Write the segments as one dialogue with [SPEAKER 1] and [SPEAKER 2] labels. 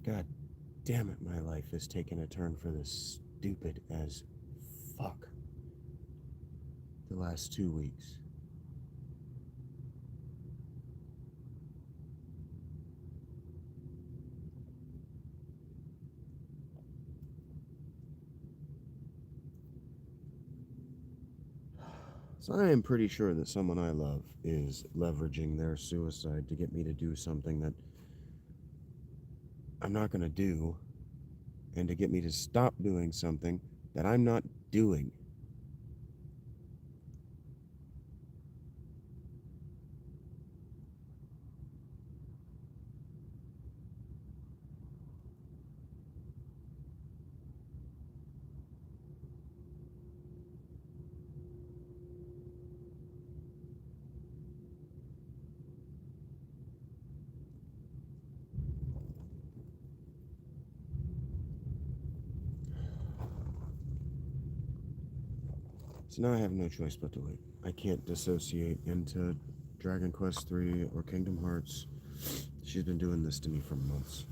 [SPEAKER 1] God damn it, my life has taken a turn for the stupid as fuck the last 2 weeks. So I am pretty sure that someone I love is leveraging their suicide to get me to do something that I'm not going to do, and to get me to stop doing something that I'm not doing. So now I have no choice but to wait. I can't dissociate into Dragon Quest III or Kingdom Hearts. She's been doing this to me for months.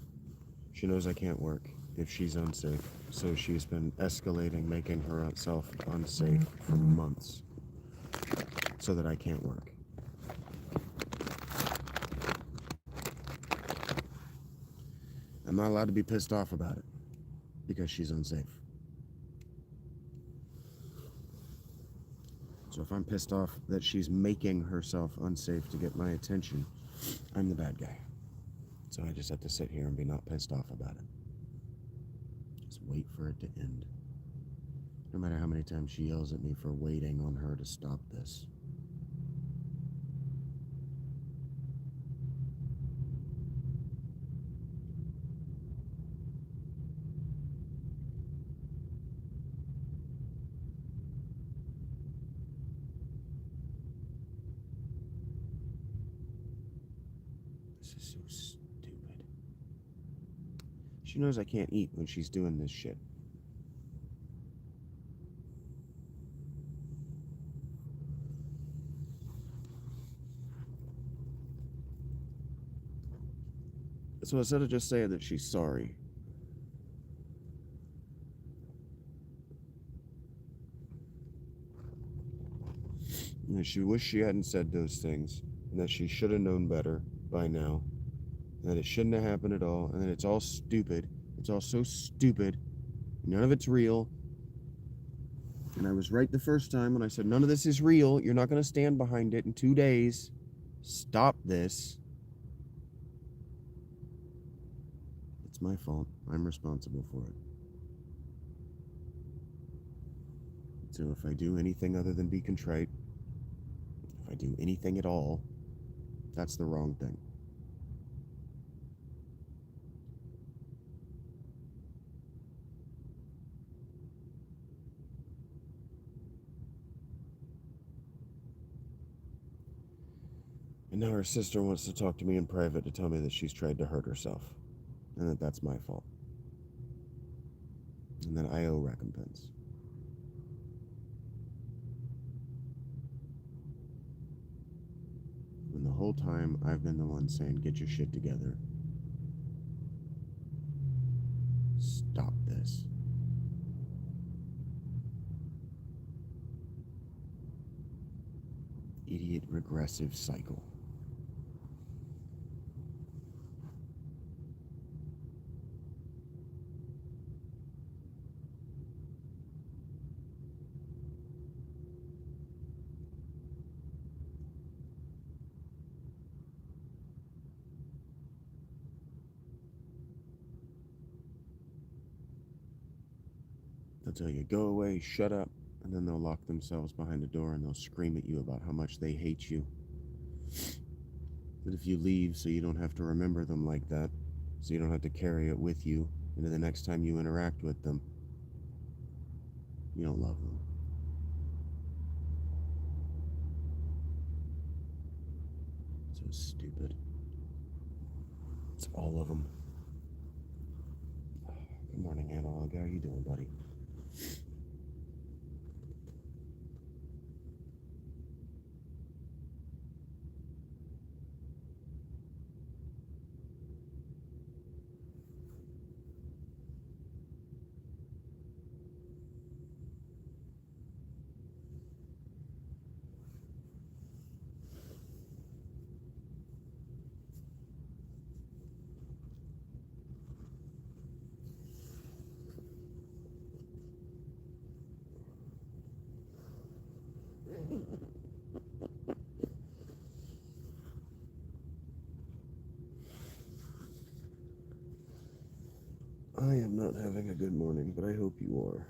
[SPEAKER 1] She knows I can't work if she's unsafe, so she's been escalating, making herself unsafe for months so that I can't work. I'm not allowed to be pissed off about it because she's unsafe. So if I'm pissed off that she's making herself unsafe to get my attention, I'm the bad guy. So I just have to sit here and be not pissed off about it. Just wait for it to end. No matter how many times she yells at me for waiting on her to stop this. This is so stupid. She knows I can't eat when she's doing this shit. So instead of just saying that she's sorry, and that she wished she hadn't said those things, and that she should have known better by now, and that it shouldn't have happened at all, and that it's all stupid. It's all so stupid. None of it's real. And I was right the first time when I said, none of this is real. You're not going to stand behind it in 2 days. Stop this. It's my fault. I'm responsible for it. So if I do anything other than be contrite, if I do anything at all, that's the wrong thing. And now her sister wants to talk to me in private to tell me that she's tried to hurt herself, and that that's my fault, and that I owe recompense. When the whole time I've been the one saying, get your shit together. Stop this. Idiot regressive cycle. They'll tell you, go away, shut up, and then they'll lock themselves behind a door and they'll scream at you about how much they hate you. But if you leave so you don't have to remember them like that, so you don't have to carry it with you into the next time you interact with them, you don't love them. So stupid. It's all of them. Good morning, Analog. How you doing, buddy? I am not having a good morning, but I hope you are.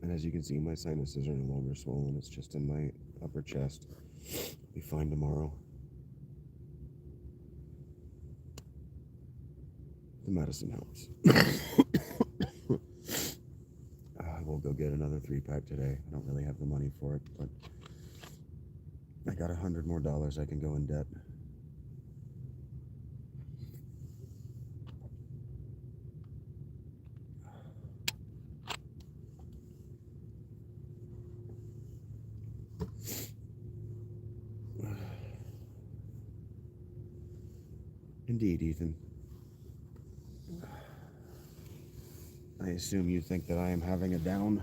[SPEAKER 1] And as you can see, my sinuses are no longer swollen. It's just in my upper chest. I'll be fine tomorrow. The medicine helps. I will go get another 3-pack today. I don't really have the money for it, but I got $100 more I can go in debt. Indeed, Ethan. I assume you think that I am having a down.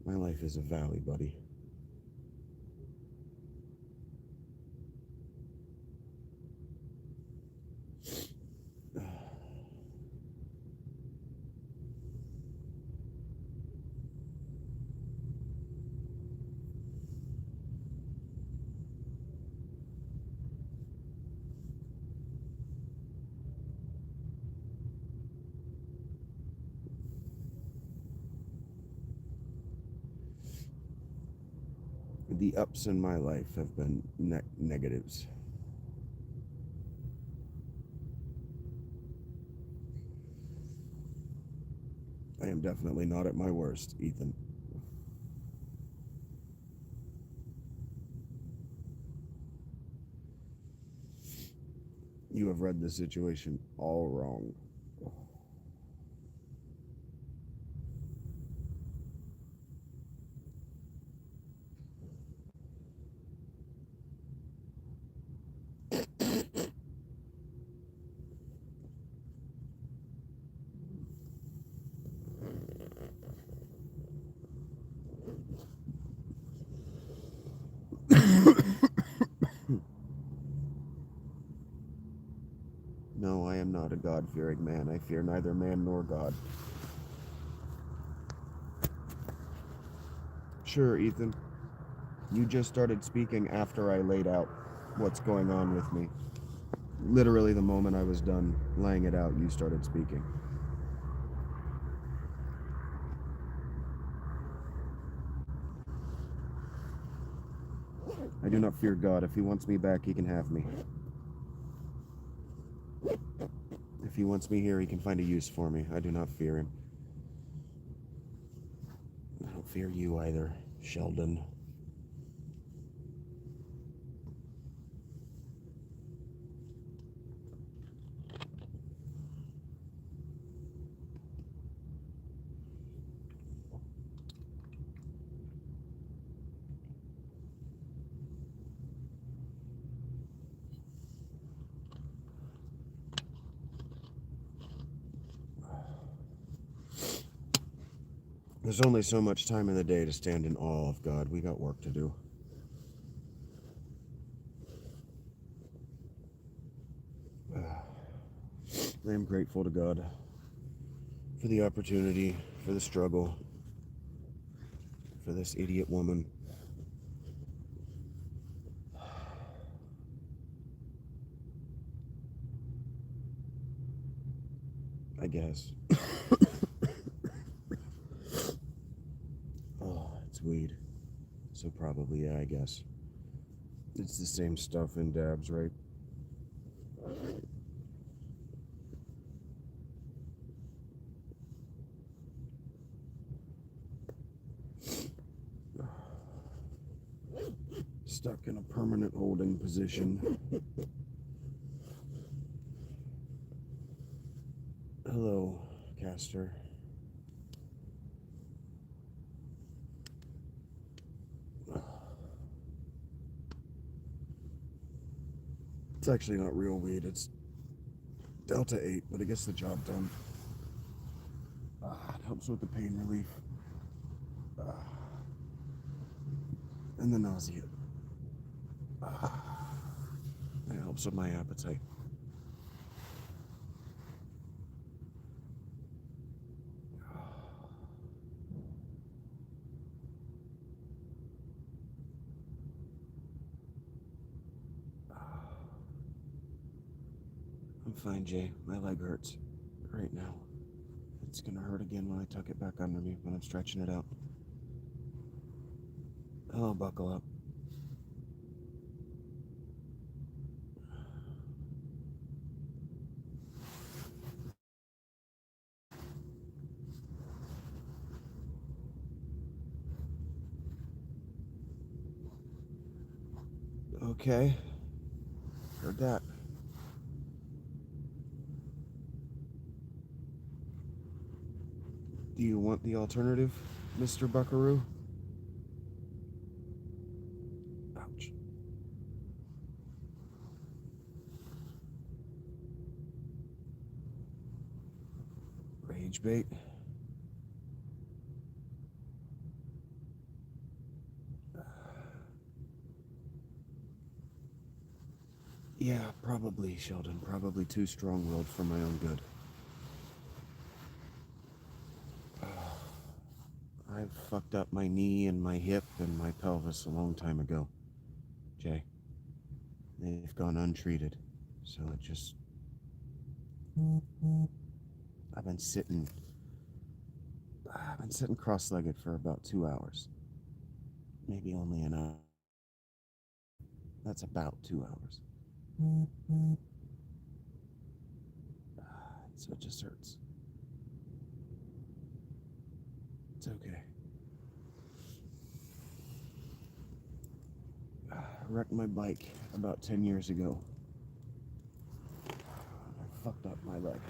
[SPEAKER 1] My life is a valley, buddy. The ups in my life have been negatives. I am definitely not at my worst, Ethan. You have read the situation all wrong. No, I am not a God-fearing man. I fear neither man nor God. Sure, Ethan. You just started speaking after I laid out what's going on with me. Literally the moment I was done laying it out, you started speaking. I do not fear God. If he wants me back, he can have me. If he wants me here, he can find a use for me. I do not fear him. I don't fear you either, Sheldon. There's only so much time in the day to stand in awe of God. We got work to do. I am grateful to God for the opportunity, for the struggle, for this idiot woman. I guess. Oh, it's weed. So probably, yeah, I guess. It's the same stuff in dabs, right? Stuck in a permanent holding position. faster. It's actually not real weed, it's Delta 8, but it gets the job done. It helps with the pain relief. And the nausea. It helps with my appetite. I'm fine, Jay. My leg hurts right now. It's gonna hurt again when I tuck it back under me when I'm stretching it out. I'll buckle up. Okay. Heard that. Do you want the alternative, Mr. Buckaroo? Ouch. Rage bait. Yeah, probably, Sheldon. Probably too strong-willed for my own good. I've fucked up my knee and my hip and my pelvis a long time ago, Jay. They've gone untreated, so it just... I've been sitting cross-legged for about 2 hours. Maybe only an hour. That's about 2 hours. So it just hurts. It's okay. I wrecked my bike about 10 years ago. I fucked up my leg.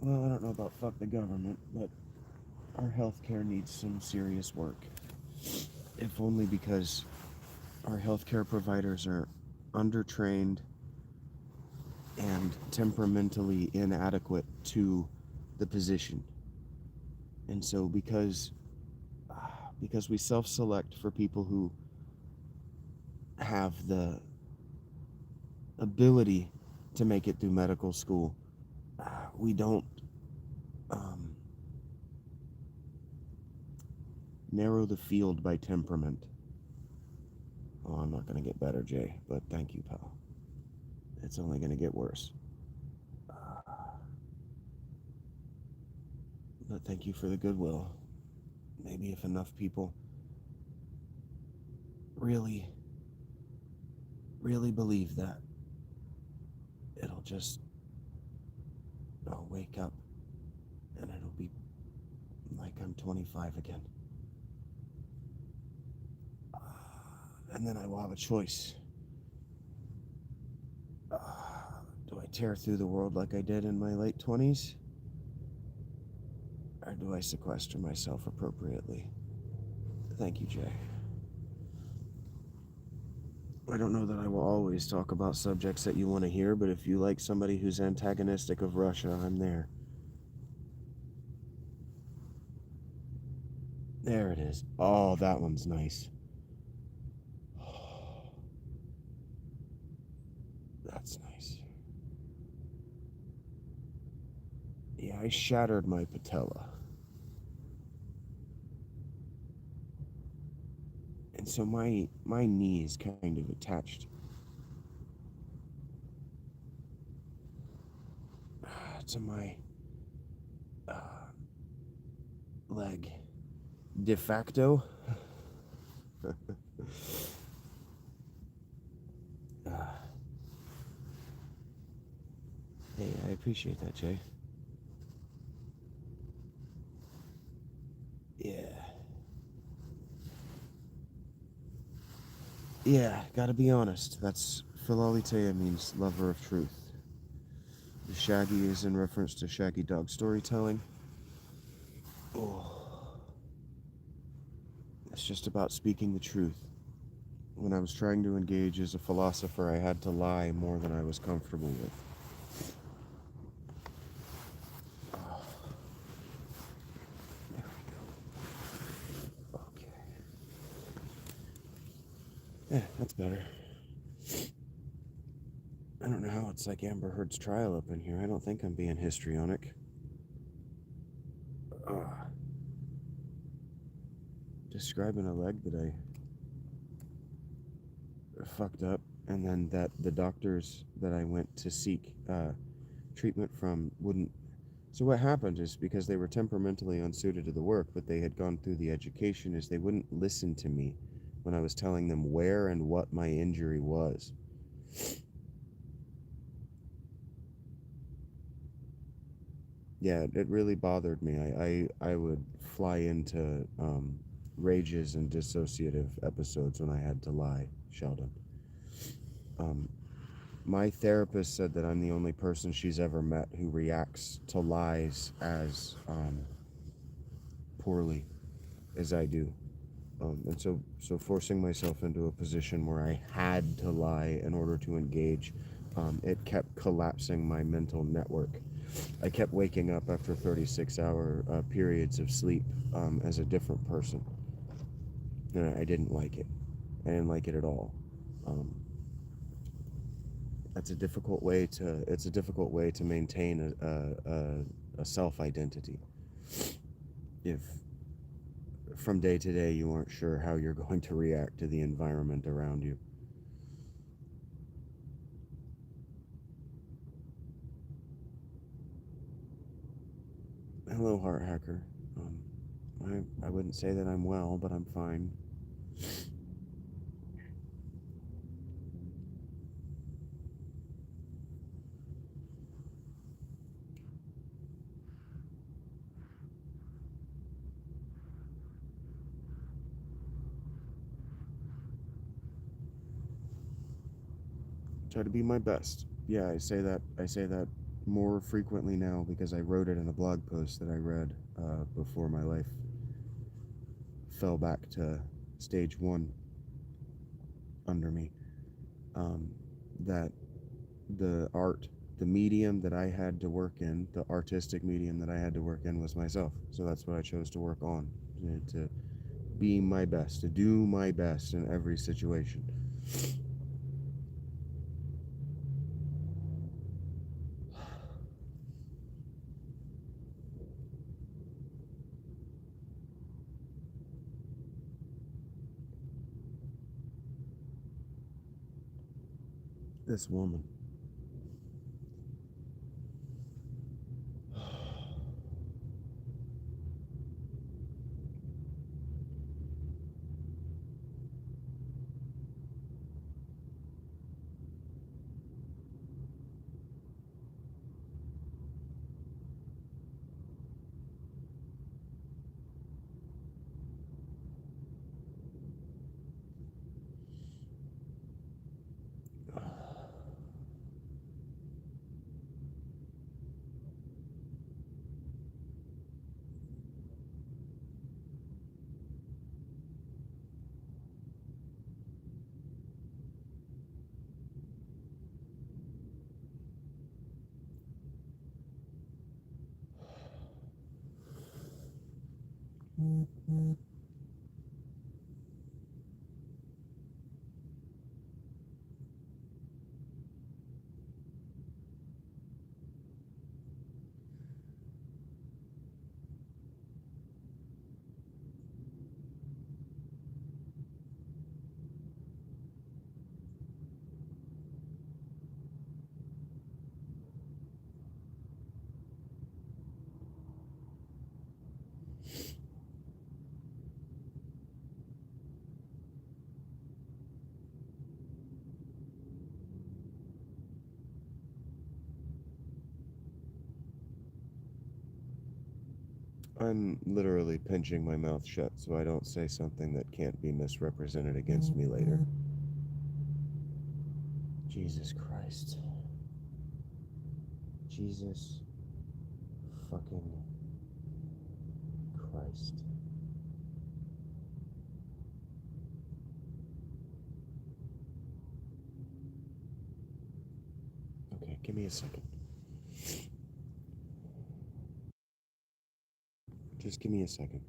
[SPEAKER 1] Well, I don't know about fuck the government, but our healthcare needs some serious work. If only because our healthcare providers are undertrained and temperamentally inadequate to the position. And so because we self-select for people who have the ability to make it through medical school, we don't narrow the field by temperament. Oh, I'm not going to get better, Jay, but thank you, pal. It's only going to get worse. But thank you for the goodwill. Maybe if enough people really believe that, I'll wake up and it'll be like I'm 25 again. And then I will have a choice. Do I tear through the world like I did in my late 20s? Or do I sequester myself appropriately? Thank you, Jay. I don't know that I will always talk about subjects that you want to hear, but if you like somebody who's antagonistic of Russia, I'm there. There it is. Oh, that one's nice. That's nice. Yeah, I shattered my patella. And so my knee is kind of attached to my leg. De facto. Hey, I appreciate that, Jay. Yeah, gotta be honest. That's Philalitheia means lover of truth. The Shaggy is in reference to Shaggy Dog storytelling. Oh, it's just about speaking the truth. When I was trying to engage as a philosopher, I had to lie more than I was comfortable with. Oh, there we go. Okay. Yeah, that's better. I don't know how it's like Amber Heard's trial up in here. I don't think I'm being histrionic. Describing a leg that I fucked up, and then that the doctors that I went to seek treatment from wouldn't. So what happened is, because they were temperamentally unsuited to the work, but they had gone through the education, is they wouldn't listen to me when I was telling them where and what my injury was. Yeah, it really bothered me. I would fly into rages and dissociative episodes when I had to lie, Sheldon. My therapist said that I'm the only person she's ever met who reacts to lies as poorly as I do. And so forcing myself into a position where I had to lie in order to engage, it kept collapsing my mental network. I kept waking up after 36-hour periods of sleep as a different person, and I didn't like it. I didn't like it at all. Um, It's a difficult way to maintain a self identity. If from day to day you aren't sure how you're going to react to the environment around you. Hello, Heart Hacker. I wouldn't say that I'm well, but I'm fine. Try to be my best. Yeah, I say that more frequently now because I wrote it in a blog post that I read before my life fell back to stage one under me. Um, that the art, the medium that I had to work in, the artistic medium that I had to work in was myself. So that's what I chose to work on, to be my best, to do my best in every situation. This woman. I'm literally pinching my mouth shut so I don't say something that can't be misrepresented against me later. Jesus Christ. Jesus fucking Christ. Okay, give me a second. Just give me a second.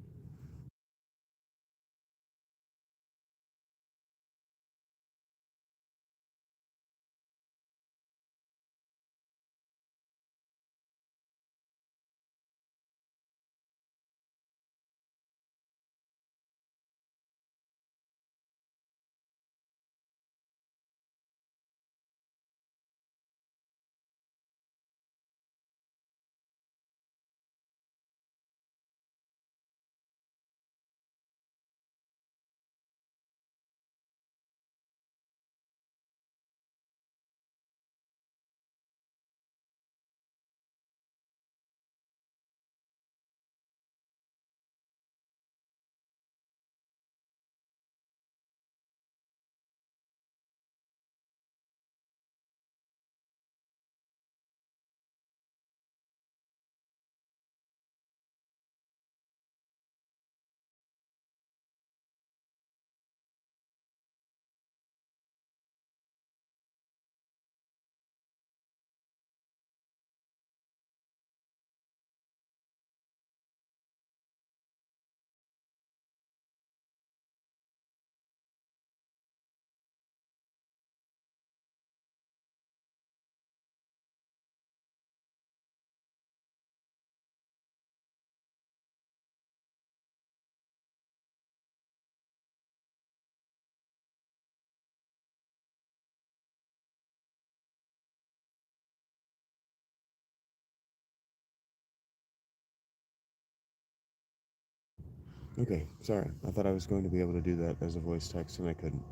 [SPEAKER 1] Okay, sorry. I thought I was going to be able to do that as a voice text, and I couldn't.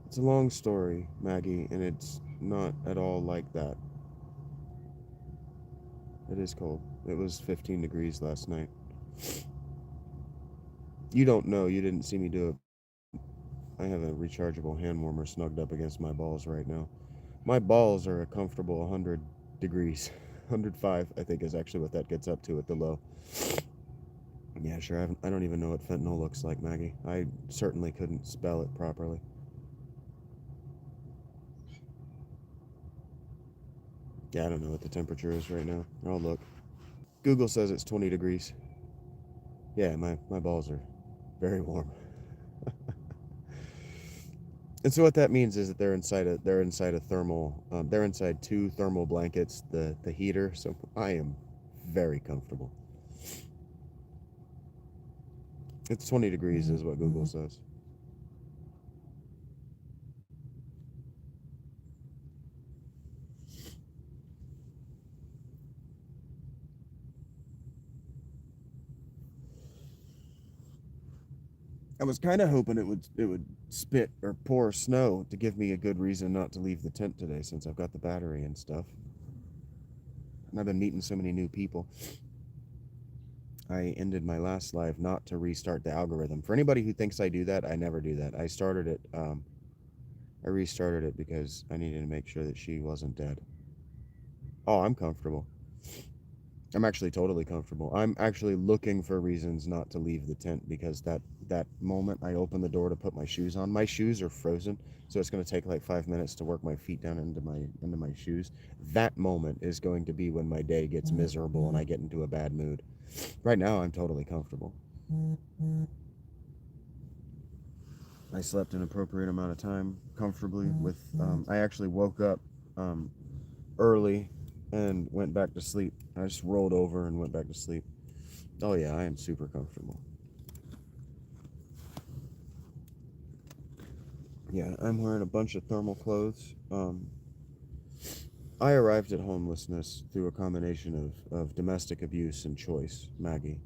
[SPEAKER 1] It's a long story, Maggie, and it's not at all like that. It is cold. It was 15 degrees last night. You don't know. You didn't see me do it. I have a rechargeable hand warmer snugged up against my balls right now. My balls are a comfortable 100 degrees. 105, I think, is actually what that gets up to at the low. Yeah, sure. I don't even know what fentanyl looks like, Maggie. I certainly couldn't spell it properly. Yeah, I don't know what the temperature is right now. I'll look. Google says it's 20 degrees. Yeah, my balls are very warm. And so what that means is that they're inside a thermal they're inside two thermal blankets, the heater. So I am very comfortable. It's 20 degrees is what Google says. I was kind of hoping it would spit or pour snow to give me a good reason not to leave the tent today, since I've got the battery and stuff. And I've been meeting so many new people. I ended my last live not to restart the algorithm. For anybody who thinks I do that, I never do that. I started it. I restarted it because I needed to make sure that she wasn't dead. Oh, I'm comfortable. I'm actually totally comfortable. I'm actually looking for reasons not to leave the tent, because that moment I open the door to put my shoes on, my shoes are frozen, so it's going to take like 5 minutes to work my feet down into my shoes. That moment is going to be when my day gets miserable and I get into a bad mood. Right now, I'm totally comfortable. I slept an appropriate amount of time comfortably. I actually woke up early and went back to sleep. I just rolled over and went back to sleep. Oh yeah, I am super comfortable. Yeah, I'm wearing a bunch of thermal clothes. I arrived at homelessness through a combination of domestic abuse and choice, Maggie.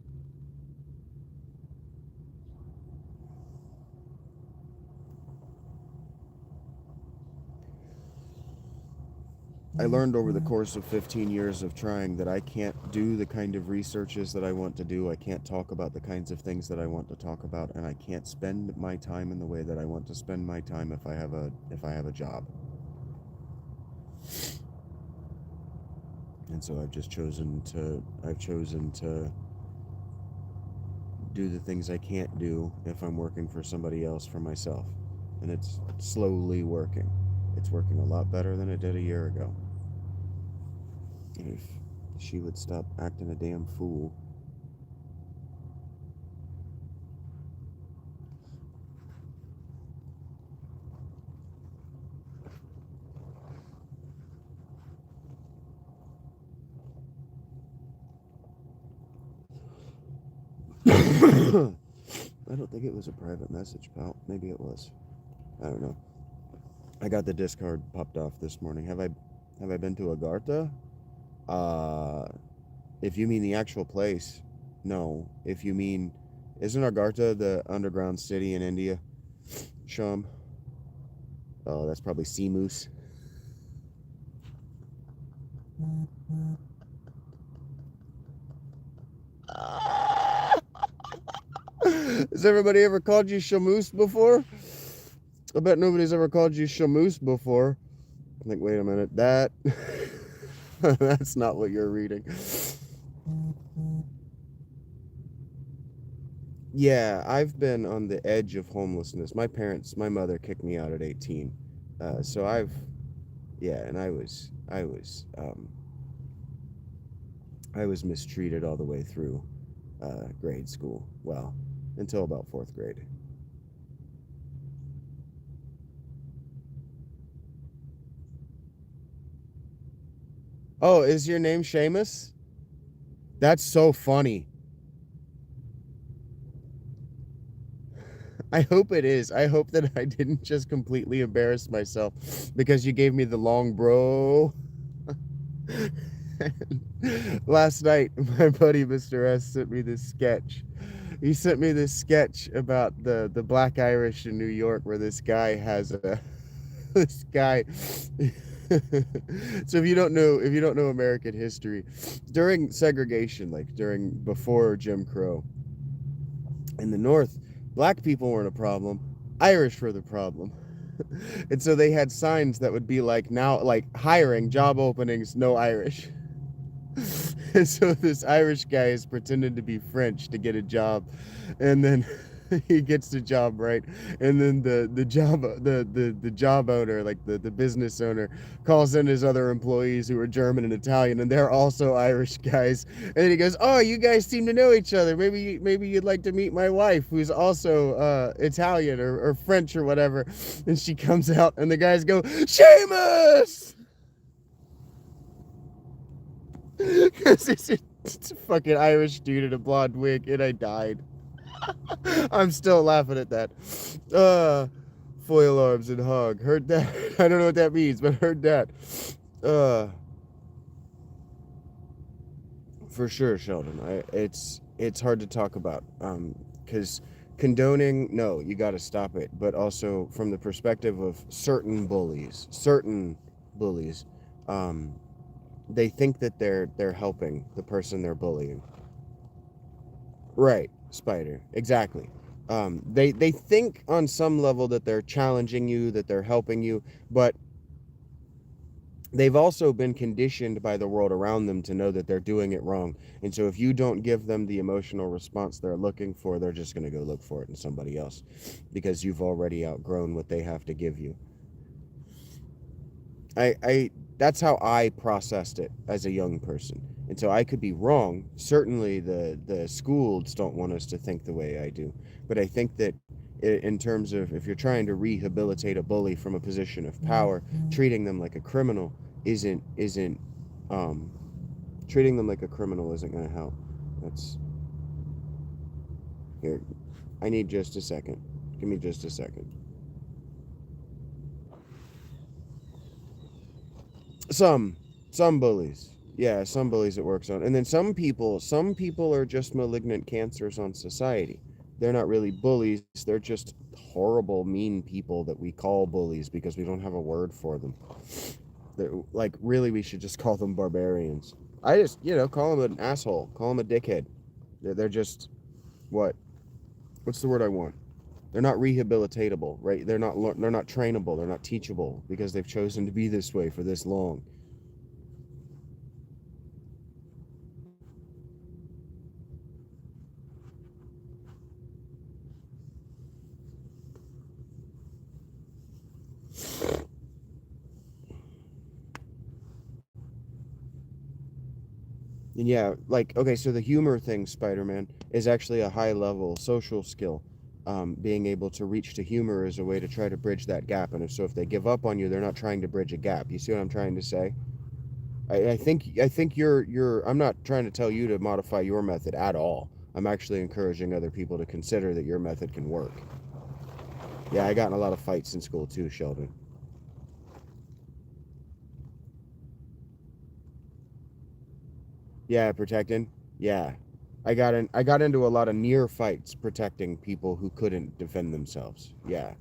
[SPEAKER 1] I learned over the course of 15 years of trying that I can't do the kind of researches that I want to do. I can't talk about the kinds of things that I want to talk about, and I can't spend my time in the way that I want to spend my time if I have a job. And so I've chosen to do the things I can't do if I'm working for somebody else for myself. And it's slowly working. It's working a lot better than it did a year ago. And if she would stop acting a damn fool. I don't think it was a private message, pal. Maybe it was. I don't know. I got the discard popped off this morning. Have I been to Agartha? If you mean the actual place, no. If you mean, isn't Agartha the underground city in India? Sham? Oh, that's probably sea moose. Has everybody ever called you Shamoose before? I bet nobody's ever called you Shamoose before. I think, wait a minute, that that's not what you're reading. Yeah, I've been on the edge of homelessness. My mother kicked me out at 18. So and I was mistreated all the way through grade school. Well, until about 4th grade. Oh, is your name Seamus? That's so funny. I hope it is. I hope that I didn't just completely embarrass myself because you gave me the long bro. Last night, my buddy Mr. S sent me this sketch. He sent me this sketch about the Black Irish in New York, where this guy has this guy. So if you don't know American history, during segregation, like before Jim Crow, in the North, black people weren't a problem, Irish were the problem. And so they had signs that would be like, now, like, hiring, job openings, no Irish. And so this Irish guy is pretending to be French to get a job, and then he gets the job, right? And then the job owner, like the business owner, calls in his other employees who are German and Italian, and they're also Irish guys. And then he goes, "Oh, you guys seem to know each other. Maybe you'd like to meet my wife, who's also Italian or French or whatever." And she comes out, and the guys go, "Seamus!" Because it's a fucking Irish dude in a blonde wig, and I died. I'm still laughing at that. Foil arms and hog. Heard that. I don't know what that means, but heard that. For sure, Sheldon. It's hard to talk about. Because condoning, no, you got to stop it. But also from the perspective of certain bullies, they think that they're helping the person they're bullying. Right, Spider. Exactly. They think on some level that they're challenging you, that they're helping you, but they've also been conditioned by the world around them to know that they're doing it wrong. And so if you don't give them the emotional response they're looking for, they're just going to go look for it in somebody else because you've already outgrown what they have to give you. That's how I processed it as a young person. And so I could be wrong. Certainly the schools don't want us to think the way I do. But I think that in terms of if you're trying to rehabilitate a bully from a position of power, treating them like a criminal isn't treating them like a criminal isn't going to help. That's here. I need just a second. Give me just a second. Some bullies. Yeah, some bullies it works on. And then some people are just malignant cancers on society. They're not really bullies. They're just horrible, mean people that we call bullies because we don't have a word for them. Like, really, we should just call them barbarians. I just, call them an asshole. Call them a dickhead. They're just, what? What's the word I want? They're not rehabilitatable, right? They're not trainable. They're not teachable because they've chosen to be this way for this long. And yeah, like, okay, so the humor thing, Spider-Man, is actually a high-level social skill. Being able to reach to humor is a way to try to bridge that gap. And so if they give up on you, they're not trying to bridge a gap. You see what I'm trying to say? I think you're. I'm not trying to tell you to modify your method at all. I'm actually encouraging other people to consider that your method can work. Yeah, I got in a lot of fights in school too, Sheldon. Yeah, protecting. Yeah. I got into a lot of near fights protecting people who couldn't defend themselves. Yeah.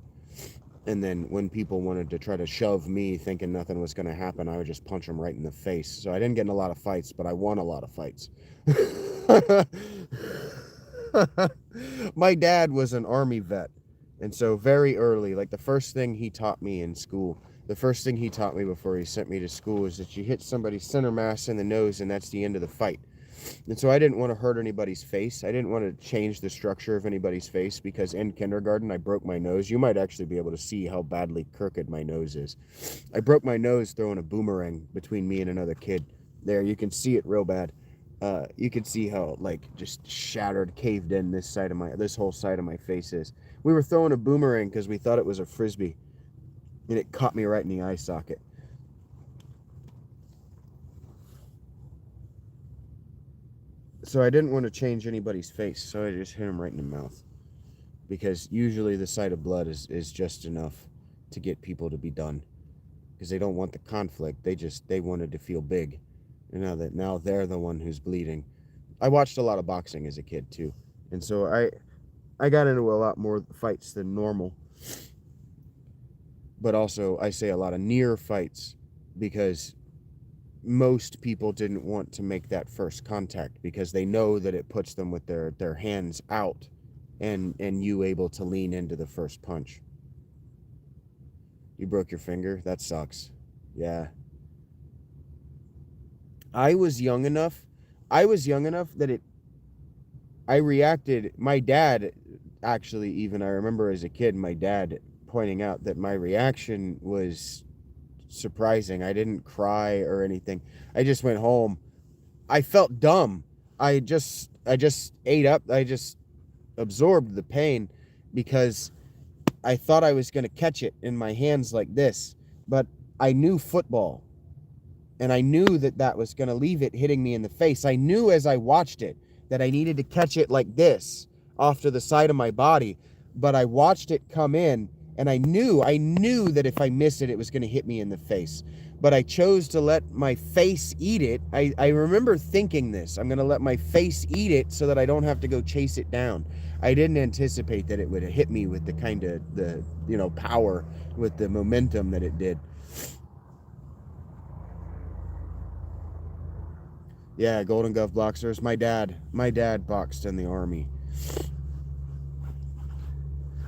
[SPEAKER 1] And then when people wanted to try to shove me thinking nothing was going to happen, I would just punch them right in the face. So I didn't get in a lot of fights, but I won a lot of fights. My dad was an army vet. And so very early, like the first thing he taught me in school, the first thing he taught me before he sent me to school is that you hit somebody's center mass in the nose and that's the end of the fight. And so I didn't want to hurt anybody's face. I didn't want to change the structure of anybody's face because in kindergarten I broke my nose. You might actually be able to see how badly crooked my nose is. I broke my nose throwing a boomerang between me and another kid. There, you can see it real bad. You can see how like just shattered, caved in this whole side of my face is. We were throwing a boomerang because we thought it was a frisbee, and it caught me right in the eye socket. So I didn't want to change anybody's face, so I just hit him right in the mouth. Because usually the sight of blood is just enough to get people to be done. Because they don't want the conflict. They wanted to feel big. And now they're the one who's bleeding. I watched a lot of boxing as a kid too. And so I got into a lot more fights than normal. But also I say a lot of near fights because most people didn't want to make that first contact because they know that it puts them with their hands out and you able to lean into the first punch. You broke your finger? That sucks. Yeah. I was young enough. I was young enough that I reacted. My dad actually, even I remember as a kid, my dad pointing out that my reaction was surprising. I didn't cry or anything. I just went home. I felt dumb. I just ate up. I just absorbed the pain because I thought I was going to catch it in my hands like this, but I knew football and I knew that that was going to leave it hitting me in the face. I knew as I watched it that I needed to catch it like this off to the side of my body, but I watched it come in and I knew that if I missed it, it was going to hit me in the face. But I chose to let my face eat it. I remember thinking this. I'm going to let my face eat it so that I don't have to go chase it down. I didn't anticipate that it would hit me with the kind of power, with the momentum that it did. Yeah, Golden Glove boxers. My dad boxed in the army.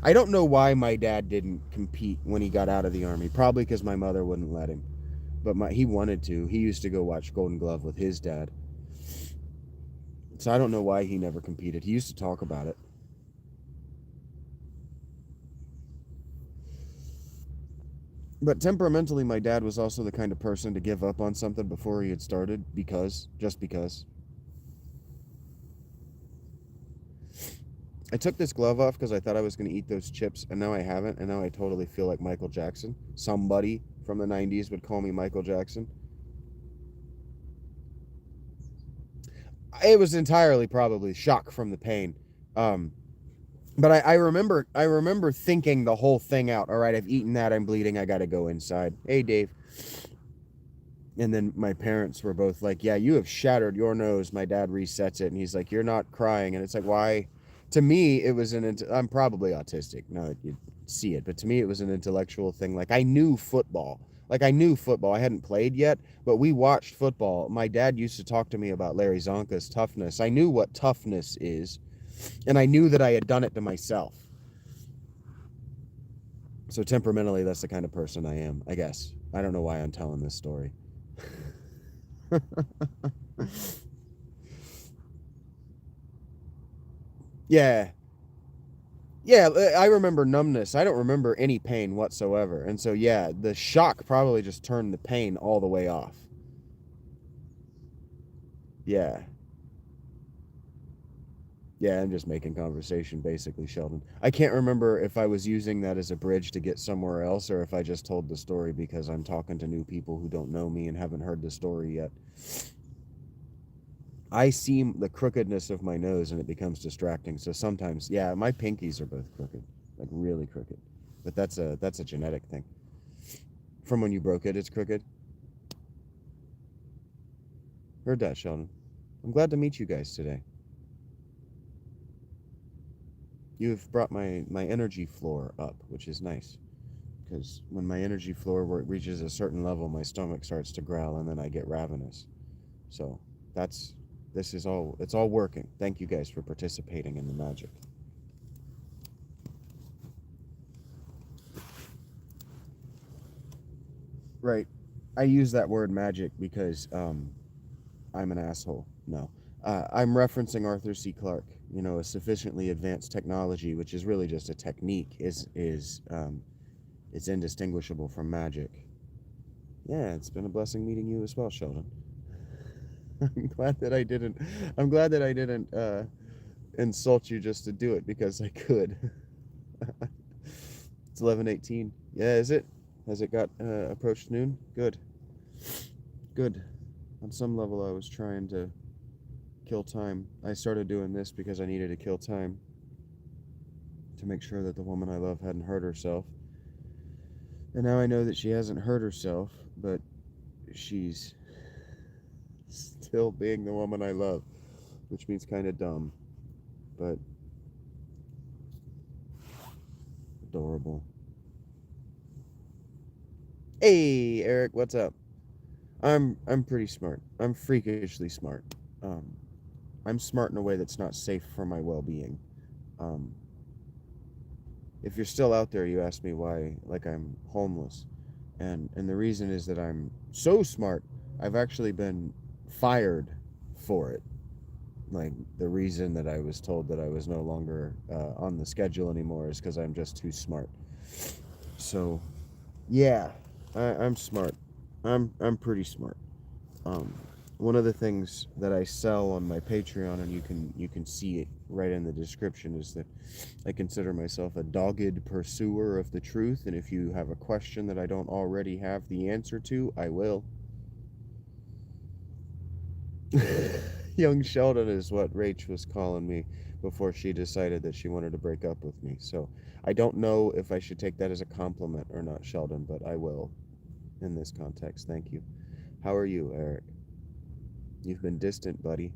[SPEAKER 1] I don't know why my dad didn't compete when he got out of the army. Probably because my mother wouldn't let him. But he wanted to. He used to go watch Golden Glove with his dad. So I don't know why he never competed. He used to talk about it. But temperamentally, my dad was also the kind of person to give up on something before he had started just because. I took this glove off because I thought I was going to eat those chips, and now I haven't, and now I totally feel like Michael Jackson. Somebody from the 90s would call me Michael Jackson. It was entirely probably shock from the pain. Um, but I remember thinking the whole thing out. All right, I've eaten that, I'm bleeding, I got to go inside. Hey, Dave. And then my parents were both like, yeah, you have shattered your nose. My dad resets it and he's like, you're not crying. And it's like, why? To me, it was I'm probably autistic now that you see it, but to me, it was an intellectual thing. Like, I knew football. Like, I knew football. I hadn't played yet, but we watched football. My dad used to talk to me about Larry Zonka's toughness. I knew what toughness is, and I knew that I had done it to myself. So temperamentally, that's the kind of person I am, I guess. I don't know why I'm telling this story. Yeah. Yeah, I remember numbness. I don't remember any pain whatsoever. And so, yeah, the shock probably just turned the pain all the way off. Yeah. Yeah, I'm just making conversation, basically, Sheldon. I can't remember if I was using that as a bridge to get somewhere else or if I just told the story because I'm talking to new people who don't know me and haven't heard the story yet. I see the crookedness of my nose and it becomes distracting. So sometimes, yeah, my pinkies are both crooked, like really crooked. But that's a genetic thing. From when you broke it, it's crooked. Heard that, Sheldon. I'm glad to meet you guys today. You've brought my energy floor up, which is nice. Because when my energy floor reaches a certain level, my stomach starts to growl and then I get ravenous. So it's all working. Thank you guys for participating in the magic. Right. I use that word magic because I'm an asshole. No. I'm referencing Arthur C. Clarke. You know, a sufficiently advanced technology, which is really just a technique, is it's indistinguishable from magic. Yeah, it's been a blessing meeting you as well, Sheldon. I'm glad that I didn't. I'm glad that I didn't insult you just to do it because I could. It's 11:18. Yeah, is it? Has it got approached noon? Good. Good. On some level, I was trying to kill time. I started doing this because I needed to kill time to make sure that the woman I love hadn't hurt herself. And now I know that she hasn't hurt herself, but she's still being the woman I love, which means kind of dumb, but adorable. Hey, Eric, what's up? I'm pretty smart. I'm freakishly smart. Um, I'm smart in a way that's not safe for my well-being. Um, if you're still out there, you ask me why, like I'm homeless, and the reason is that I'm so smart. I've actually been fired for it. Like the reason that I was told that I was no longer on the schedule anymore is because I'm just too smart. So, yeah, I'm smart. I'm pretty smart. Um, One of the things that I sell on my Patreon, and you can see it right in the description, is that I consider myself a dogged pursuer of the truth, and if you have a question that I don't already have the answer to, I will. Young Sheldon is what Rach was calling me before she decided that she wanted to break up with me. So I don't know if I should take that as a compliment or not, Sheldon, but I will in this context. Thank you. How are you, Eric? You've been distant, buddy.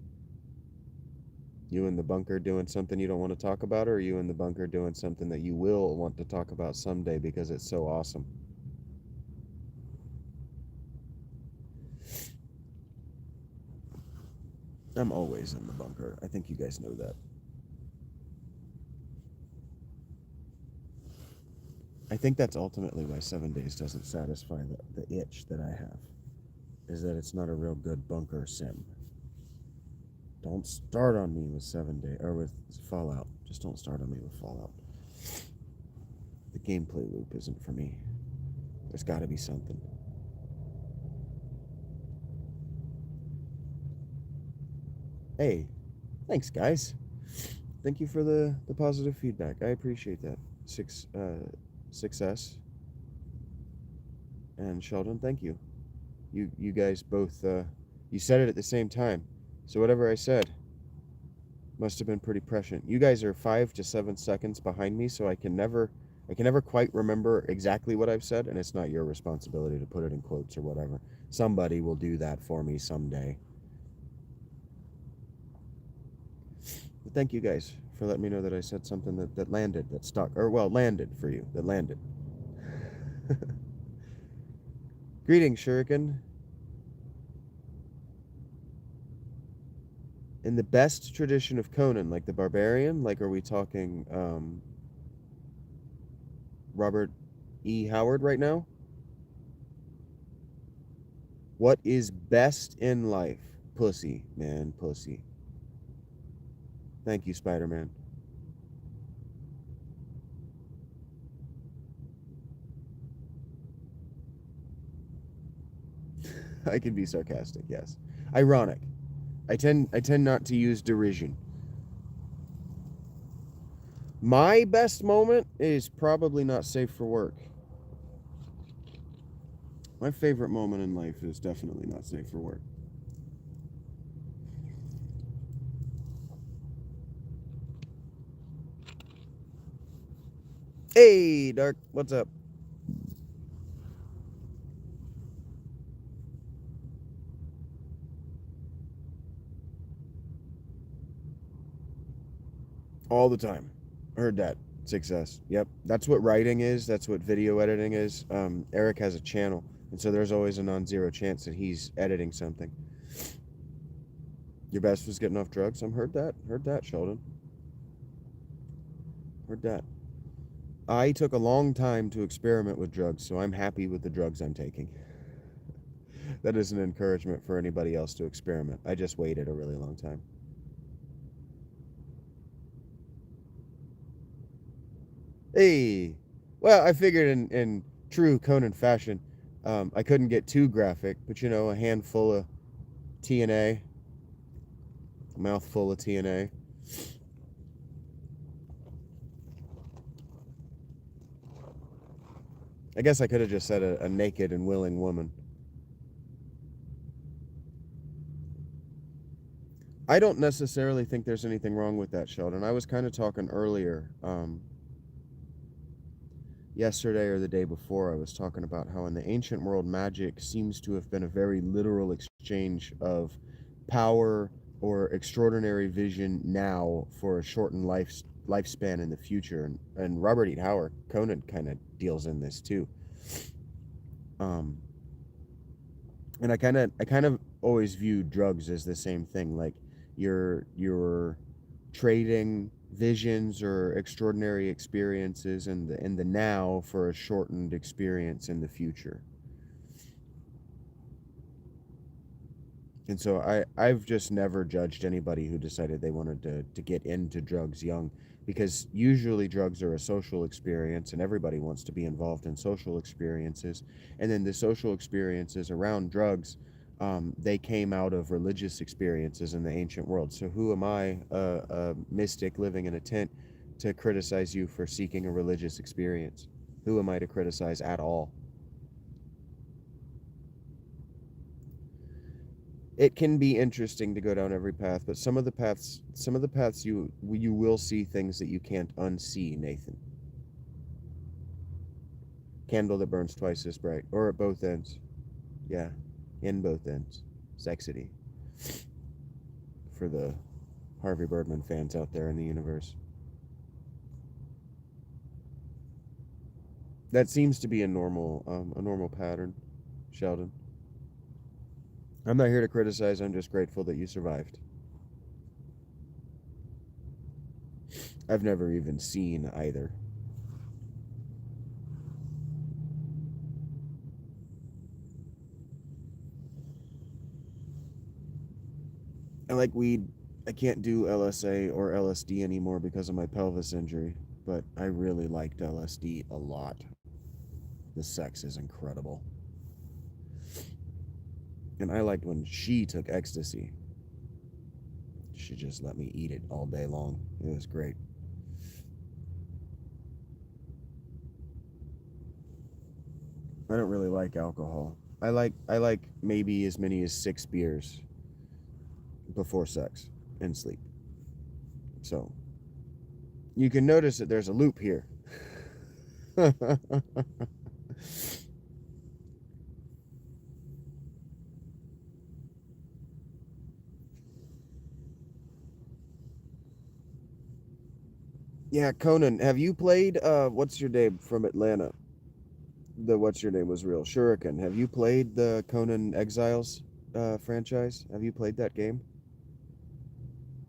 [SPEAKER 1] You in the bunker doing something you don't want to talk about, or are you in the bunker doing something that you will want to talk about someday because it's so awesome? I'm always in the bunker. I think you guys know that. I think that's ultimately why 7 days doesn't satisfy the itch that I have, is that it's not a real good bunker sim. Don't start on me with 7 Day or with Fallout. Just don't start on me with Fallout. The gameplay loop isn't for me. There's got to be something. Hey, thanks, guys. Thank you for the positive feedback. I appreciate that. Success. And Sheldon, thank you. You guys both, you said it at the same time. So whatever I said must have been pretty prescient. You guys are 5 to 7 seconds behind me, so I can never quite remember exactly what I've said, and it's not your responsibility to put it in quotes or whatever. Somebody will do that for me someday. But thank you guys for letting me know that I said something that landed, that stuck, or well, landed for you, that landed. Greetings, Shuriken. In the best tradition of Conan, like the barbarian, like are we talking Robert E. Howard right now? What is best in life? Pussy, man, pussy. Thank you, Spider-Man. I can be sarcastic, yes. Ironic. I tend not to use derision. My best moment is probably not safe for work. My favorite moment in life is definitely not safe for work. Hey, Dark, what's up? All the time. Heard that. Success. Yep. That's what writing is. That's what video editing is. Eric has a channel, and so there's always a non-zero chance that he's editing something. Your best was getting off drugs. Heard that. Heard that, Sheldon. Heard that. I took a long time to experiment with drugs, so I'm happy with the drugs I'm taking. That is an encouragement for anybody else to experiment. I just waited a really long time. Hey, well, I figured in true Conan fashion, I couldn't get too graphic, but you know, a handful of TNA, a mouthful of TNA. I guess I could have just said a naked and willing woman. I don't necessarily think there's anything wrong with that, Sheldon. I was kind of talking earlier, yesterday or the day before, I was talking about how in the ancient world, magic seems to have been a very literal exchange of power or extraordinary vision now for a shortened lifespan in the future. And Robert E. Howard, Conan, kind of deals in this too. And I kind of always view drugs as the same thing. Like you're trading visions or extraordinary experiences in the now for a shortened experience in the future. And so I've just never judged anybody who decided they wanted to get into drugs young, because usually drugs are a social experience and everybody wants to be involved in social experiences. And then the social experiences around drugs, they came out of religious experiences in the ancient world. So who am I, a mystic living in a tent, to criticize you for seeking a religious experience? Who am I to criticize at all? It can be interesting to go down every path, but some of the paths you will see things that you can't unsee, Nathan. Candle that burns twice as bright, or at both ends. Yeah, in both ends. Sexity. For the Harvey Birdman fans out there in the universe. That seems to be a normal pattern, Sheldon. I'm not here to criticize, I'm just grateful that you survived. I've never even seen either. I like weed. I can't do LSA or LSD anymore because of my pelvis injury, but I really liked LSD a lot. The sex is incredible. And I liked when she took ecstasy. She just let me eat it all day long. It was great. I don't really like alcohol. I like maybe as many as 6 beers before sex and sleep. So you can notice that there's a loop here. Yeah, Conan, have you played what's your name from Atlanta? the what's your name was real. Shuriken, have you played the Conan Exiles franchise? Have you played that game?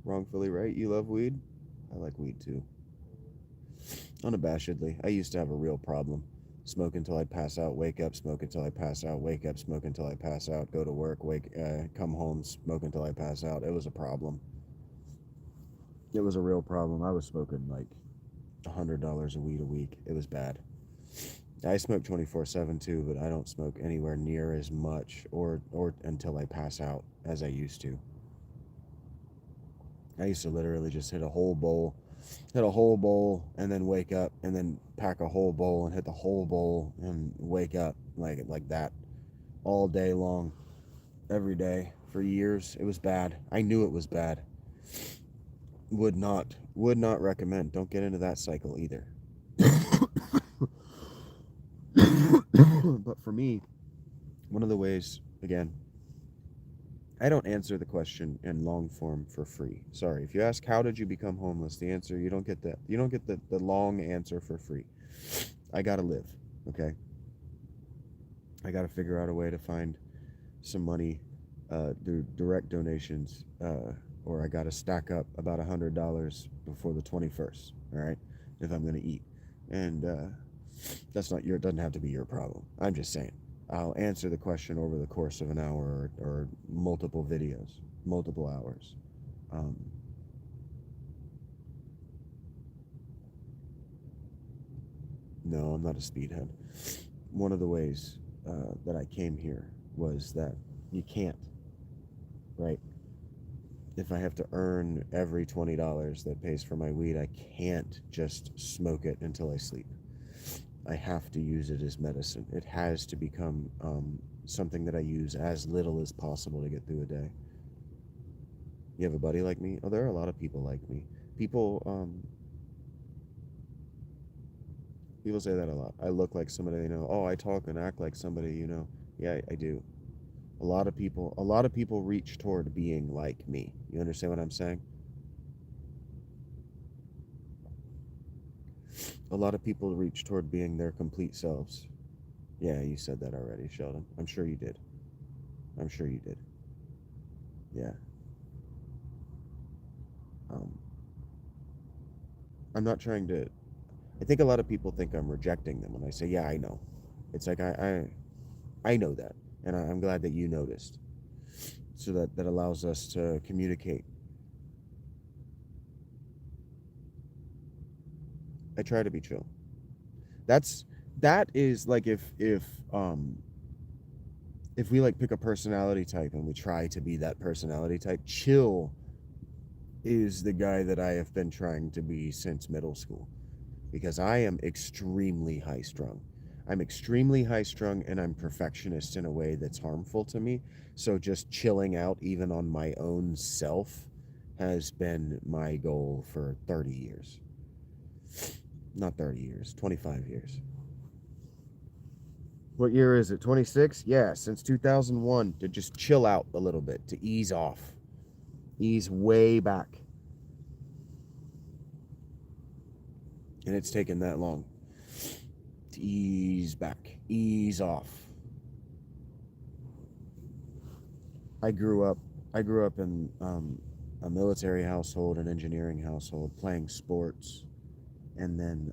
[SPEAKER 1] Wrongfully right. You love weed? I like weed too. Unabashedly. I used to have a real problem. Smoke until I'd pass out, wake up, smoke until I pass out, wake up, smoke until I pass out, go to work, come home, smoke until I pass out. It was a problem. It was a real problem. I was smoking like $100 a weed a week. It was bad. I smoke 24/7 too, but I don't smoke anywhere near as much or until I pass out as I used to. I used to literally just hit a whole bowl, and then wake up, and then pack a whole bowl and hit the whole bowl and wake up like that all day long, every day for years. It was bad. I knew it was bad. Would not recommend. Don't get into that cycle either. But for me, one of the ways, again, I don't answer the question in long form for free. Sorry. If you ask how did you become homeless, the answer, you don't get that. You don't get the long answer for free. I gotta live, okay? I gotta figure out a way to find some money through direct donations, or I gotta stack up about $100 before the 21st, all right? If I'm gonna eat. And that's not it doesn't have to be your problem. I'm just saying. I'll answer the question over the course of an hour or multiple videos, multiple hours. No, I'm not a speedhead. One of the ways that I came here was that you can't, right? If I have to earn every $20 that pays for my weed, I can't just smoke it until I sleep. I have to use it as medicine. It has to become something that I use as little as possible to get through a day. You have a buddy like me? Oh, there are a lot of people like me. People say that a lot. I look like somebody they know. Oh, I talk and act like somebody you know. Yeah, I do. A lot of people reach toward being like me. You understand what I'm saying? A lot of people reach toward being their complete selves. Yeah, you said that already, Sheldon. I'm sure you did. I'm sure you did. Yeah. I'm not trying to. I think a lot of people think I'm rejecting them when I say, "Yeah, I know." It's like I know that, and I'm glad that you noticed. So that allows us to communicate. I try to be chill. That is like if we like pick a personality type and we try to be that personality type, chill is the guy that I have been trying to be since middle school, because I am extremely high strung. I'm extremely high strung and I'm perfectionist in a way that's harmful to me. So just chilling out even on my own self has been my goal for 30 years. Not 30 years, 25 years. What year is it? 26? Yeah, since 2001, to just chill out a little bit, to ease off. Ease way back. And it's taken that long to ease back, ease off. I grew up in a military household, an engineering household, playing sports, and then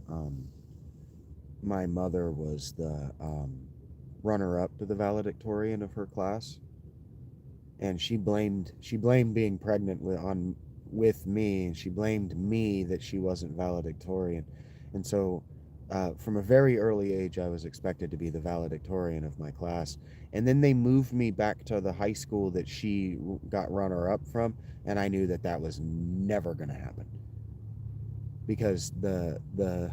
[SPEAKER 1] my mother was the runner-up to the valedictorian of her class, and she blamed being pregnant with me, and she blamed me that she wasn't valedictorian, and so from a very early age I was expected to be the valedictorian of my class, and then they moved me back to the high school that she got runner-up from, and I knew that was never going to happen, because the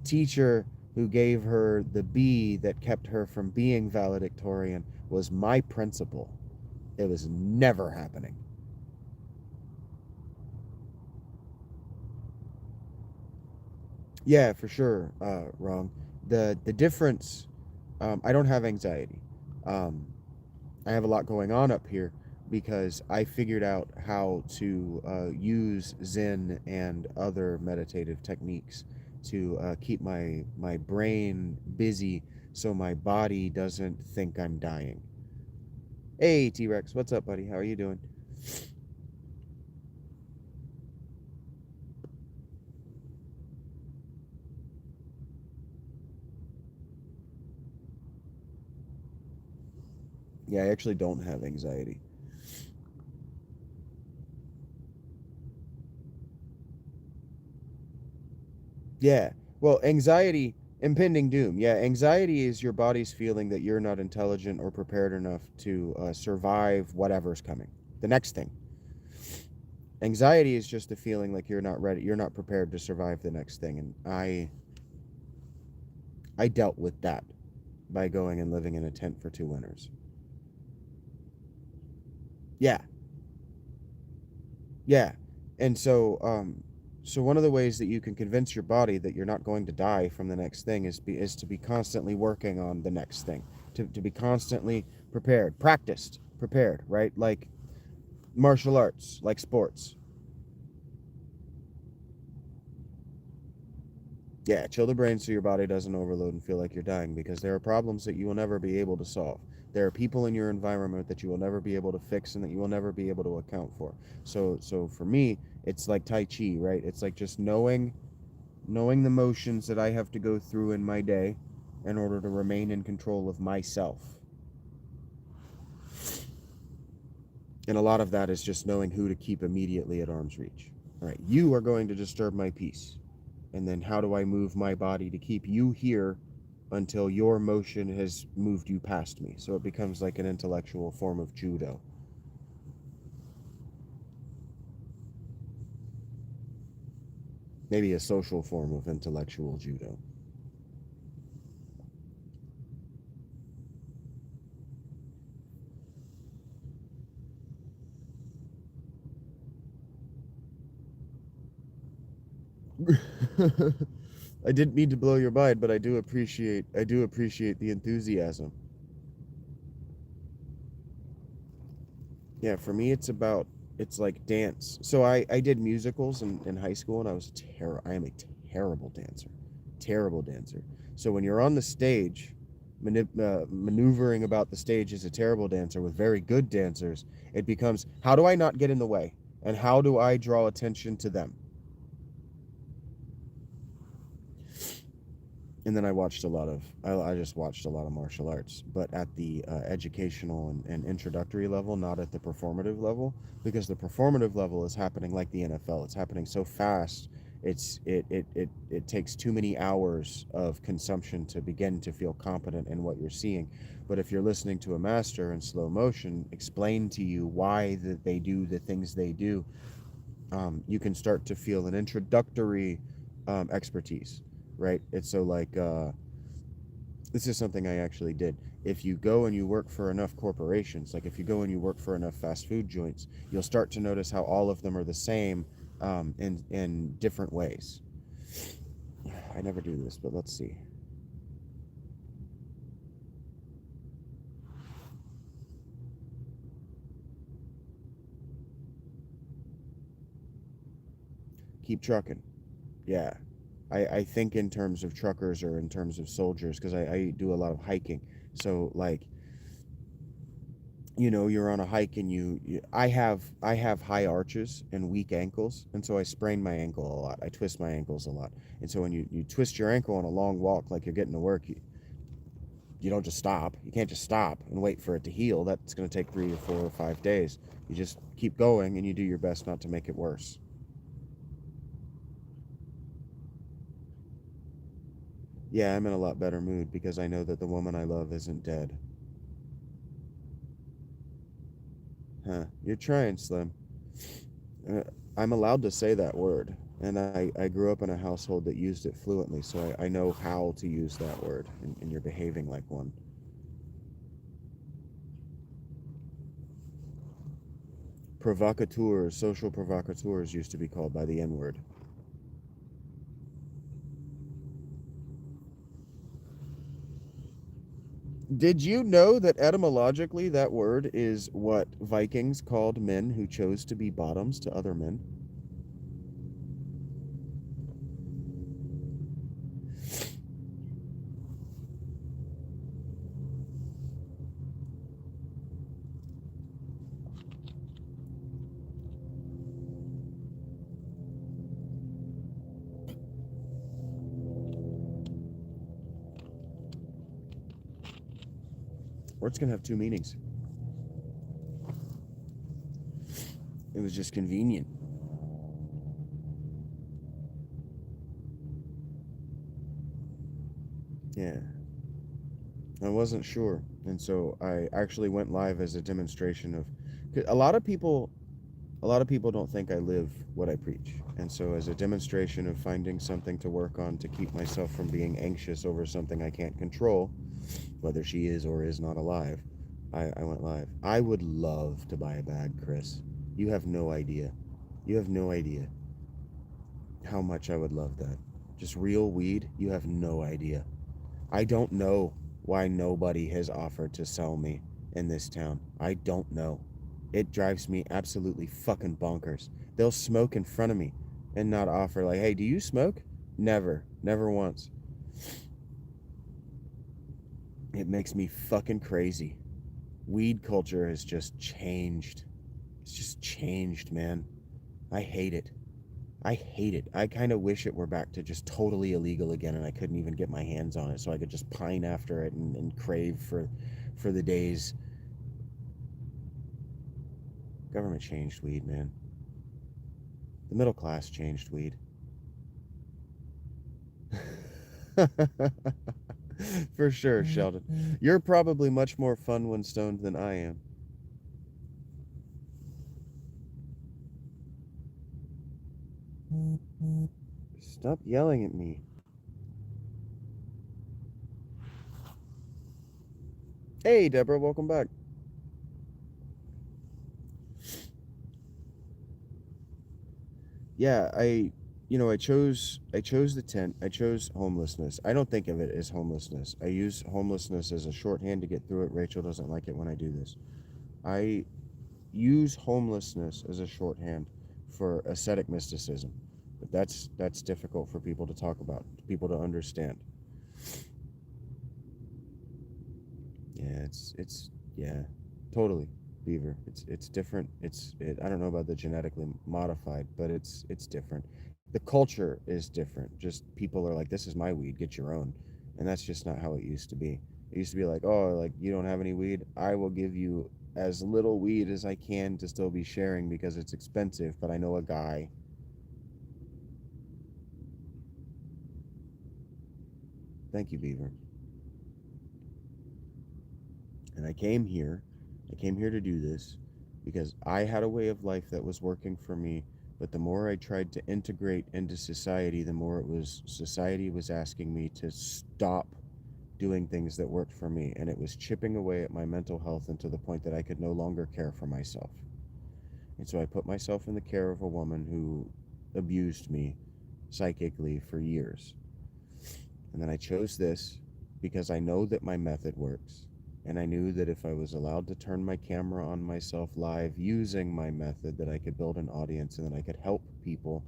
[SPEAKER 1] teacher who gave her the B that kept her from being valedictorian was my principal. It was never happening. Yeah, for sure, wrong. The difference, I don't have anxiety. I have a lot going on up here because I figured out how to use Zen and other meditative techniques keep my brain busy so my body doesn't think I'm dying. Hey, T-Rex, what's up, buddy? How are you doing? Yeah, I actually don't have anxiety. Yeah. Well, anxiety, impending doom. Yeah, anxiety is your body's feeling that you're not intelligent or prepared enough to survive whatever's coming. The next thing. Anxiety is just a feeling like you're not ready, you're not prepared to survive the next thing. And I dealt with that by going and living in a tent for 2 winters. Yeah. Yeah. And so one of the ways that you can convince your body that you're not going to die from the next thing is to be constantly working on the next thing, to be constantly prepared, practiced, prepared, right? Like martial arts, like sports. Yeah, chill the brain so your body doesn't overload and feel like you're dying, because there are problems that you will never be able to solve. There are people in your environment that you will never be able to fix and that you will never be able to account for. So for me, it's like Tai Chi, right? It's like just knowing the motions that I have to go through in my day in order to remain in control of myself. And a lot of that is just knowing who to keep immediately at arm's reach. All right, you are going to disturb my peace. And then how do I move my body to keep you here until your motion has moved you past me? So it becomes like an intellectual form of judo. Maybe a social form of intellectual judo. I didn't mean to blow your mind, but I do appreciate the enthusiasm. Yeah, for me it's like dance. So I did musicals in high school, and I am a terrible dancer. Terrible dancer. So when you're on the stage, maneuvering about the stage as a terrible dancer with very good dancers, it becomes, how do I not get in the way? And how do I draw attention to them? And then I just watched a lot of martial arts, but at the educational and introductory level, not at the performative level, because the performative level is happening like the NFL. It's happening so fast. It takes too many hours of consumption to begin to feel competent in what you're seeing. But if you're listening to a master in slow motion explain to you why that they do the things they do, you can start to feel an introductory expertise, right? It's so like this is something I actually did. If you go and you work for enough corporations, like if you go and you work for enough fast food joints, you'll start to notice how all of them are the same in different ways. I never do this, but let's see. Keep trucking. Yeah. I think in terms of truckers or in terms of soldiers, because I do a lot of hiking. So like, you're on a hike and I have high arches and weak ankles, and so I sprain my ankle a lot. I twist my ankles a lot. And so when you twist your ankle on a long walk, like you're getting to work, you don't just stop. You can't just stop and wait for it to heal. That's going to take 3 or 4 or 5 days. You just keep going and you do your best not to make it worse. Yeah, I'm in a lot better mood because I know that the woman I love isn't dead. Huh. You're trying, Slim. Uh, I'm allowed to say that word. And I grew up in a household that used it fluently, so I know how to use that word, and you're behaving like one. Provocateurs, social provocateurs used to be called by the N word. Did you know that etymologically that word is what Vikings called men who chose to be bottoms to other men? Or it's going to have two meanings. It was just convenient. Yeah. I wasn't sure. And so I actually went live as a demonstration of a lot of people don't think I live what I preach. And so as a demonstration of finding something to work on to keep myself from being anxious over something I can't control, whether she is or is not alive, I went live. I would love to buy a bag, Chris. You have no idea. You have no idea how much I would love that. Just real weed, you have no idea. I don't know why nobody has offered to sell me in this town. I don't know. It drives me absolutely fucking bonkers. They'll smoke in front of me and not offer, like, hey, do you smoke? Never. Never once. It makes me fucking crazy. Weed culture has just changed. It's just changed, man. I hate it. I hate it. I kind of wish it were back to just totally illegal again and I couldn't even get my hands on it so I could just pine after it and crave for the days. Government changed weed, man. The middle class changed weed. For sure, Sheldon. You're probably much more fun when stoned than I am. Stop yelling at me. Hey, Deborah, welcome back. Yeah, I chose the tent. I chose homelessness. I don't think of it as homelessness. I use homelessness as a shorthand to get through it. Rachel doesn't like it when I do this. I use homelessness as a shorthand for ascetic mysticism. But that's difficult for people to talk about, people to understand. Yeah, it's yeah, totally. Beaver. It's different. I don't know about the genetically modified, but it's different. The culture is different. Just people are like, this is my weed, get your own. And that's just not how it used to be. It used to be like, oh, like you don't have any weed, I will give you as little weed as I can to still be sharing because it's expensive, but I know a guy. Thank you, Beaver. And I came here to do this because I had a way of life that was working for me, but the more I tried to integrate into society, the more society was asking me to stop doing things that worked for me, and it was chipping away at my mental health until the point that I could no longer care for myself. And so I put myself in the care of a woman who abused me psychically for years. And then I chose this because I know that my method works. And I knew that if I was allowed to turn my camera on myself live using my method, that I could build an audience and that I could help people,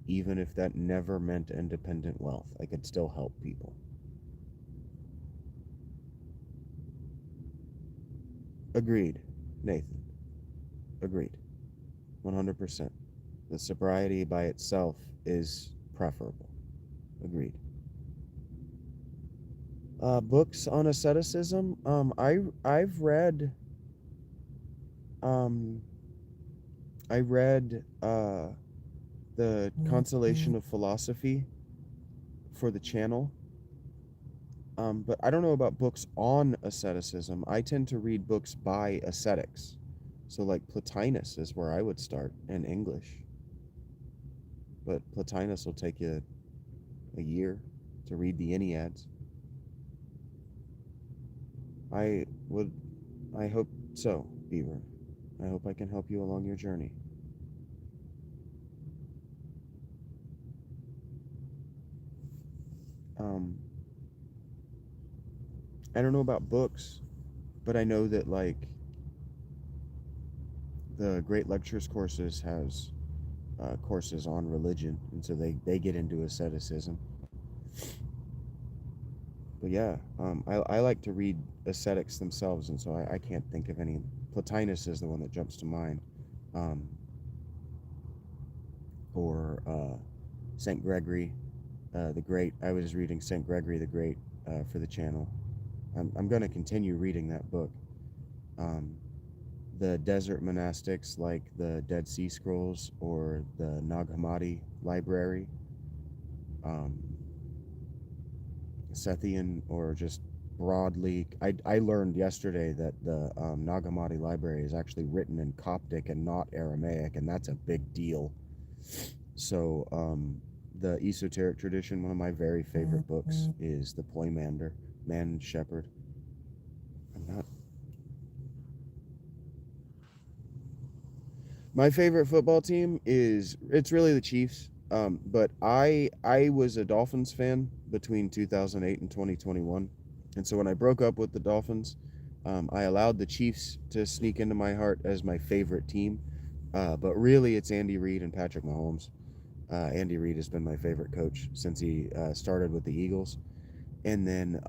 [SPEAKER 1] even if that never meant independent wealth. I could still help people. Agreed, Nathan. Agreed. 100%. The sobriety by itself is preferable. Agreed. Books on asceticism. I've read um I read the Consolation of Philosophy for the channel. But I don't know about books on asceticism. I tend to read books by ascetics. So like Plotinus is where I would start in English. But Plotinus will take you a year to read the Enneads. I hope so, Beaver. I hope I can help you along your journey. I don't know about books, but I know that like the Great Lectures courses has courses on religion, and so they get into asceticism. But yeah, I like to read ascetics themselves, and so I can't think of any. Plotinus is the one that jumps to mind, or Saint Gregory the Great. I was reading Saint Gregory the Great for the channel. I'm going to continue reading that book. Um, the desert monastics like the Dead Sea Scrolls or the Nag Hammadi library, um, Sethian, or just broadly. I learned yesterday that the Nag Hammadi library is actually written in Coptic and not Aramaic, and that's a big deal. So the esoteric tradition, one of my very favorite books is The Poimander, Man and Shepherd. I'm not. My favorite football team it's really the Chiefs. But I was a Dolphins fan between 2008 and 2021, and so when I broke up with the Dolphins, I allowed the Chiefs to sneak into my heart as my favorite team. But really, it's Andy Reid and Patrick Mahomes. Andy Reid has been my favorite coach since he started with the Eagles, and then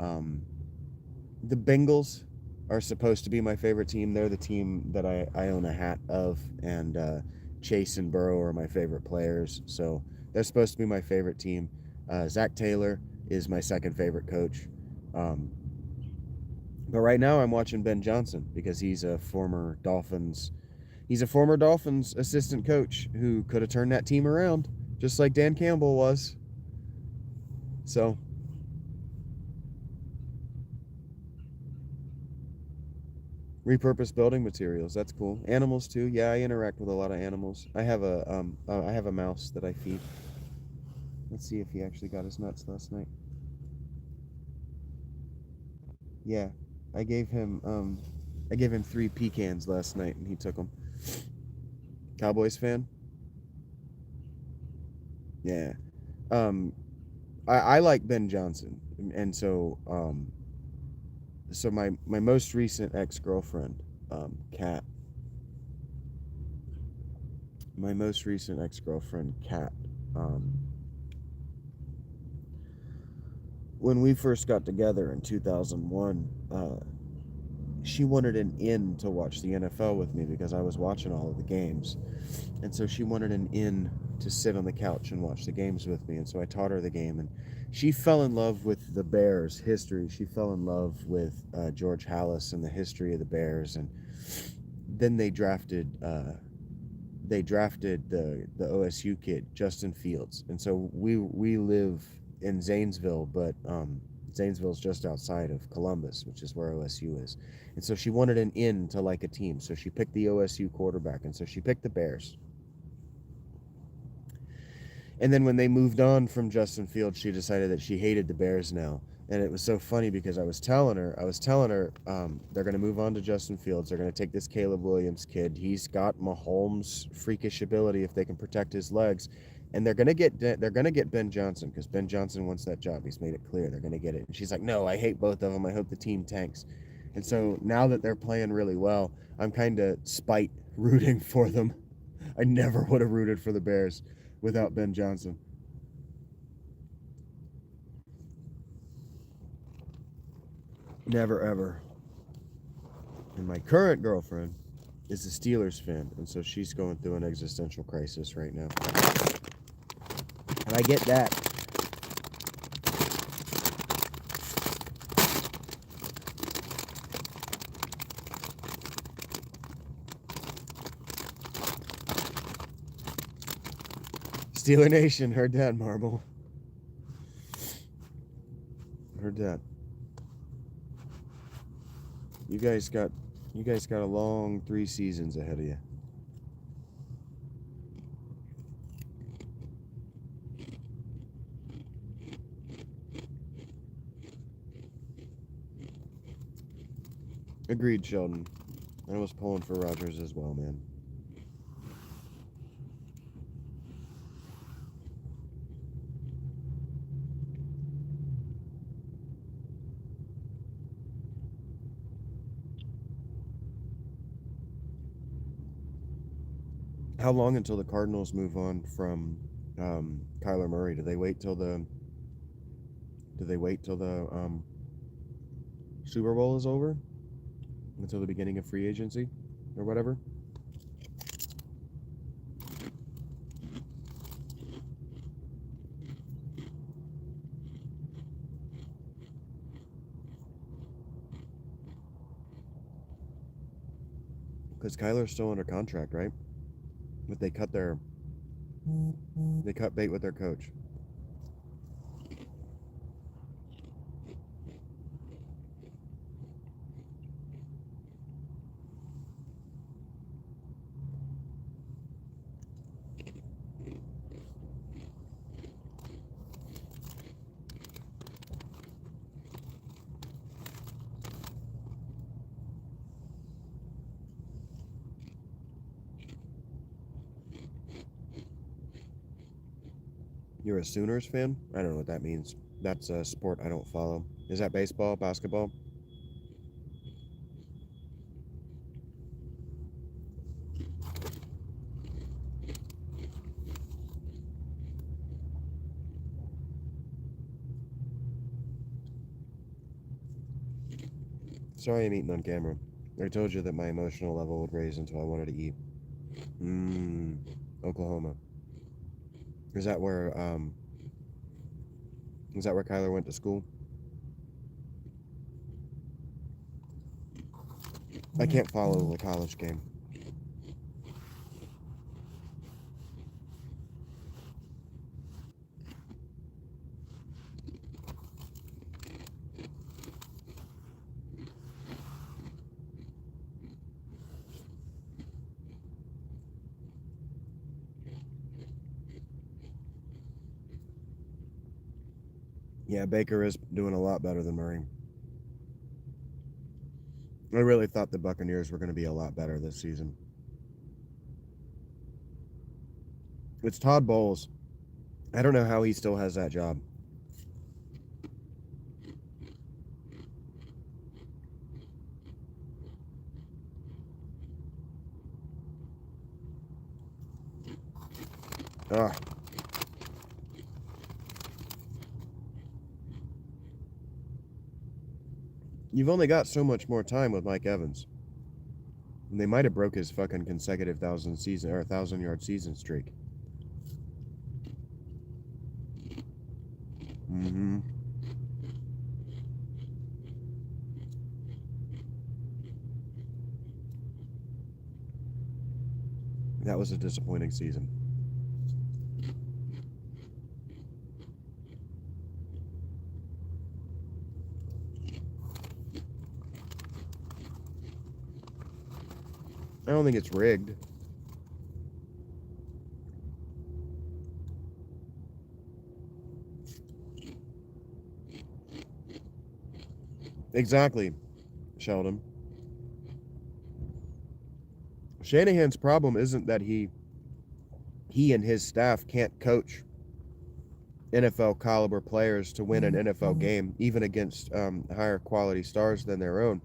[SPEAKER 1] the Bengals are supposed to be my favorite team. They're the team that I own a hat of, and Chase and Burrow are my favorite players. So they're supposed to be my favorite team. Zach Taylor is my second favorite coach. Um, but right now I'm watching Ben Johnson because he's a former Dolphins. He's a former Dolphins assistant coach who could have turned that team around, just like Dan Campbell was. So repurpose building materials. That's cool. Animals too. Yeah, I interact with a lot of animals. I have a mouse that I feed. Let's see if he actually got his nuts last night. Yeah, I gave him I gave him 3 pecans last night and he took them. Cowboys fan? Yeah. Um I like Ben Johnson, and so my most recent ex-girlfriend, Kat, my most recent ex-girlfriend, Kat, um, when we first got together in 2001, she wanted an in to watch the NFL with me because I was watching all of the games. And so she wanted an in to sit on the couch and watch the games with me. And so I taught her the game. And she fell in love with the Bears history. She fell in love with George Halas and the history of the Bears. And then they drafted the OSU kid, Justin Fields. And so we live in Zanesville, but Zanesville's just outside of Columbus, which is where OSU is. And so she wanted an in to like a team. So she picked the OSU quarterback, and so she picked the Bears. And then when they moved on from Justin Fields, she decided that she hated the Bears now. And it was so funny because I was telling her, they're going to move on to Justin Fields. They're going to take this Caleb Williams kid. He's got Mahomes' freakish ability if they can protect his legs. And they're going to get Ben Johnson because Ben Johnson wants that job. He's made it clear they're going to get it. And she's like, no, I hate both of them. I hope the team tanks. And so now that they're playing really well, I'm kind of spite rooting for them. I never would have rooted for the Bears without Ben Johnson. Never ever. And my current girlfriend is a Steelers fan, and so she's going through an existential crisis right now. And I get that. Steeler Nation, heard that, Marble. Heard that. You guys got a long 3 seasons ahead of you. Agreed, Sheldon. I was pulling for Rodgers as well, man. How long until the Cardinals move on from Kyler Murray? Do they wait till the Super Bowl is over? Until the beginning of free agency or whatever? Because Kyler's still under contract, right? But they cut bait with their coach. You're a Sooners fan? I don't know what that means. That's a sport I don't follow. Is that baseball, basketball? Sorry I'm eating on camera. I told you that my emotional level would raise until I wanted to eat. Oklahoma. Is that where Kyler went to school? I can't follow the college game. Yeah, Baker is doing a lot better than Murray. I really thought the Buccaneers were going to be a lot better this season. It's Todd Bowles. I don't know how he still has that job. Ugh. You've only got so much more time with Mike Evans. And they might have broke his fucking consecutive 1,000-yard season streak. That was a disappointing season. I don't think it's rigged. Exactly, Sheldon. Shanahan's problem isn't that he and his staff can't coach NFL caliber players to win an NFL game, even against higher quality stars than their own.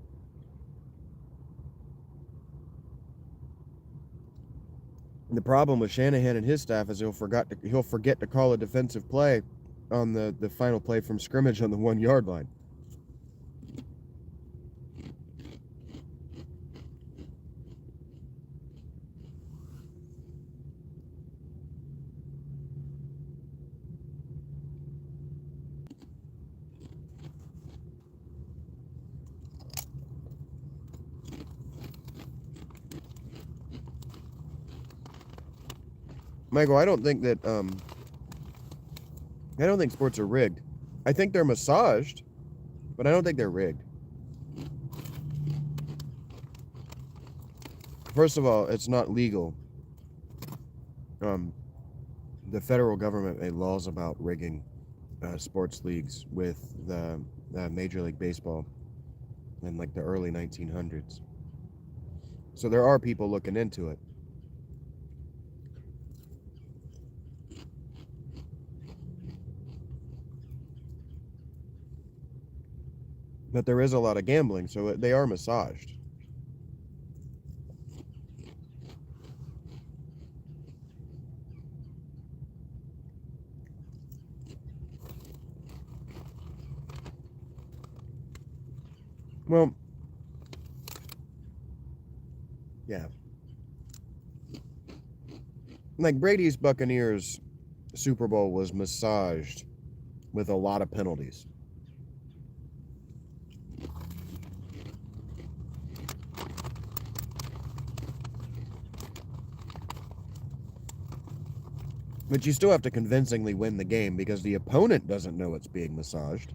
[SPEAKER 1] The problem with Shanahan and his staff is he'll forget to call a defensive play on the final play from scrimmage on the 1-yard line. Michael, I don't think sports are rigged. I think they're massaged, but I don't think they're rigged. First of all, it's not legal. The federal government made laws about rigging sports leagues with the Major League Baseball in like the early 1900s. So there are people looking into it. But there is a lot of gambling, so they are massaged. Well, yeah. Like Brady's Buccaneers Super Bowl was massaged with a lot of penalties. But you still have to convincingly win the game because the opponent doesn't know it's being massaged.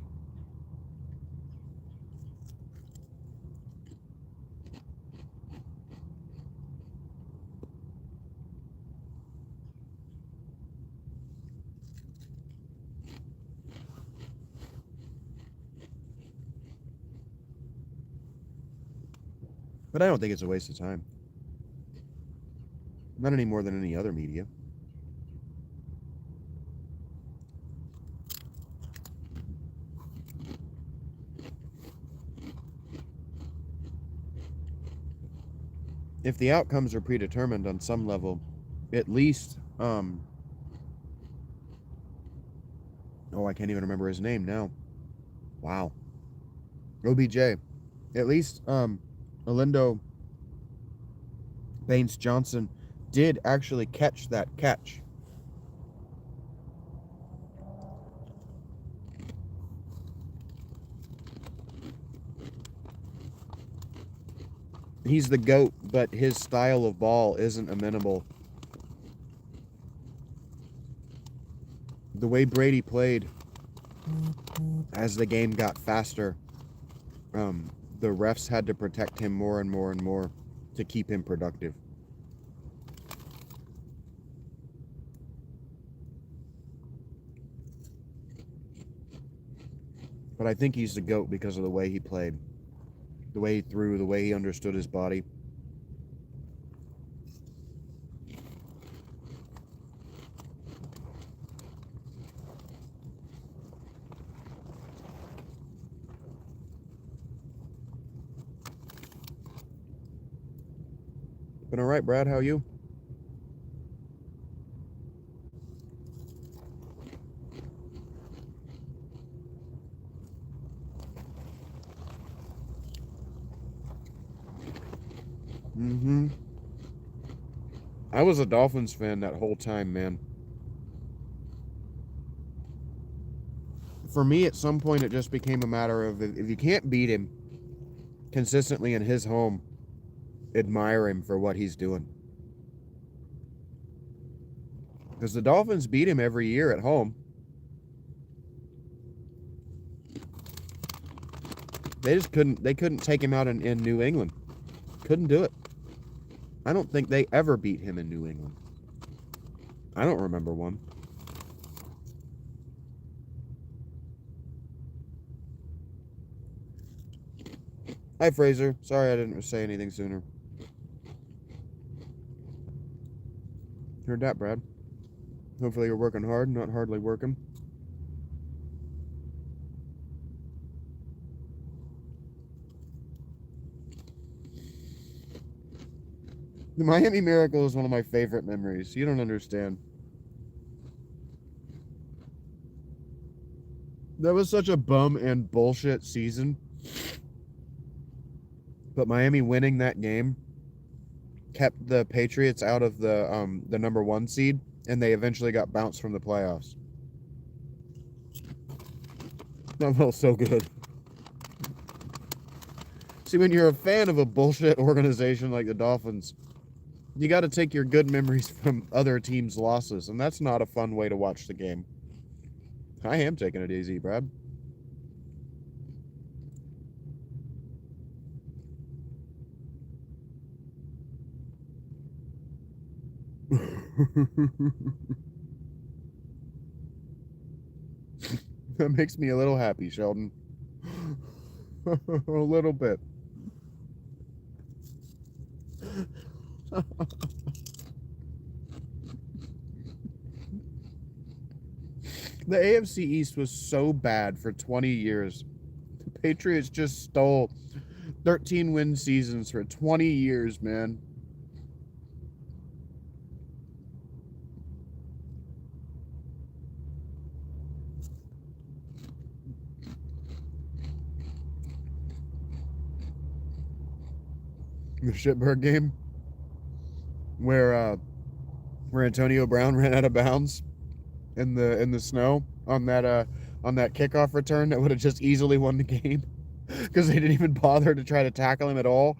[SPEAKER 1] But I don't think it's a waste of time. Not any more than any other media. If the outcomes are predetermined on some level, at least, oh, I can't even remember his name now. Wow. OBJ. At least, Olindo Baines Johnson did actually catch that catch. He's the GOAT, but his style of ball isn't amenable. The way Brady played as the game got faster, the refs had to protect him more and more and more to keep him productive. But I think he's the GOAT because of the way he played, the way he threw, the way he understood his body. Been all right, Brad? How are you? Mm-hmm. I was a Dolphins fan that whole time, man. For me, at some point, it just became a matter of if you can't beat him consistently in his home, admire him for what he's doing. Because the Dolphins beat him every year at home. They just couldn't take him out in New England. Couldn't do it. I don't think they ever beat him in New England. I don't remember one. Hi, Fraser. Sorry I didn't say anything sooner. Heard that, Brad. Hopefully you're working hard, not hardly working. The Miami Miracle is one of my favorite memories. You don't understand. That was such a bum and bullshit season. But Miami winning that game kept the Patriots out of the number 1 seed, and they eventually got bounced from the playoffs. That felt so good. See, when you're a fan of a bullshit organization like the Dolphins, you got to take your good memories from other teams' losses, and that's not a fun way to watch the game. I am taking it easy, Brad. That makes me a little happy, Sheldon. A little bit. The AFC East was so bad for 20 years. The Patriots just stole 13 win seasons for 20 years, man. The Shitberg game where Antonio Brown ran out of bounds in the snow on that kickoff return that would have just easily won the game because they didn't even bother to try to tackle him at all.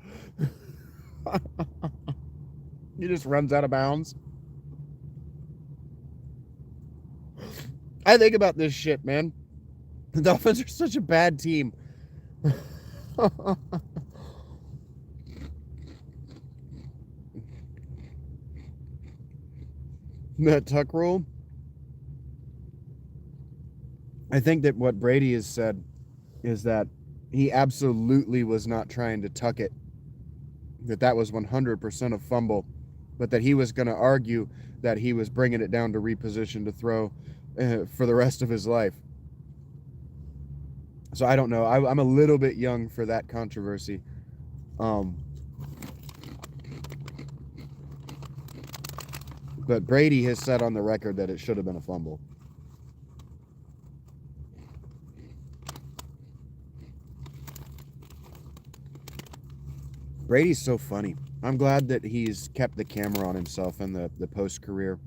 [SPEAKER 1] He just runs out of bounds. I think about this shit, man. The Dolphins are such a bad team. That tuck rule. I think that what Brady has said is that he absolutely was not trying to tuck it, that was 100% a fumble, but that he was going to argue that he was bringing it down to reposition to throw for the rest of his life. So I don't know. I'm a little bit young for that controversy. But Brady has said on the record that it should have been a fumble. Brady's so funny. I'm glad that he's kept the camera on himself in the post-career.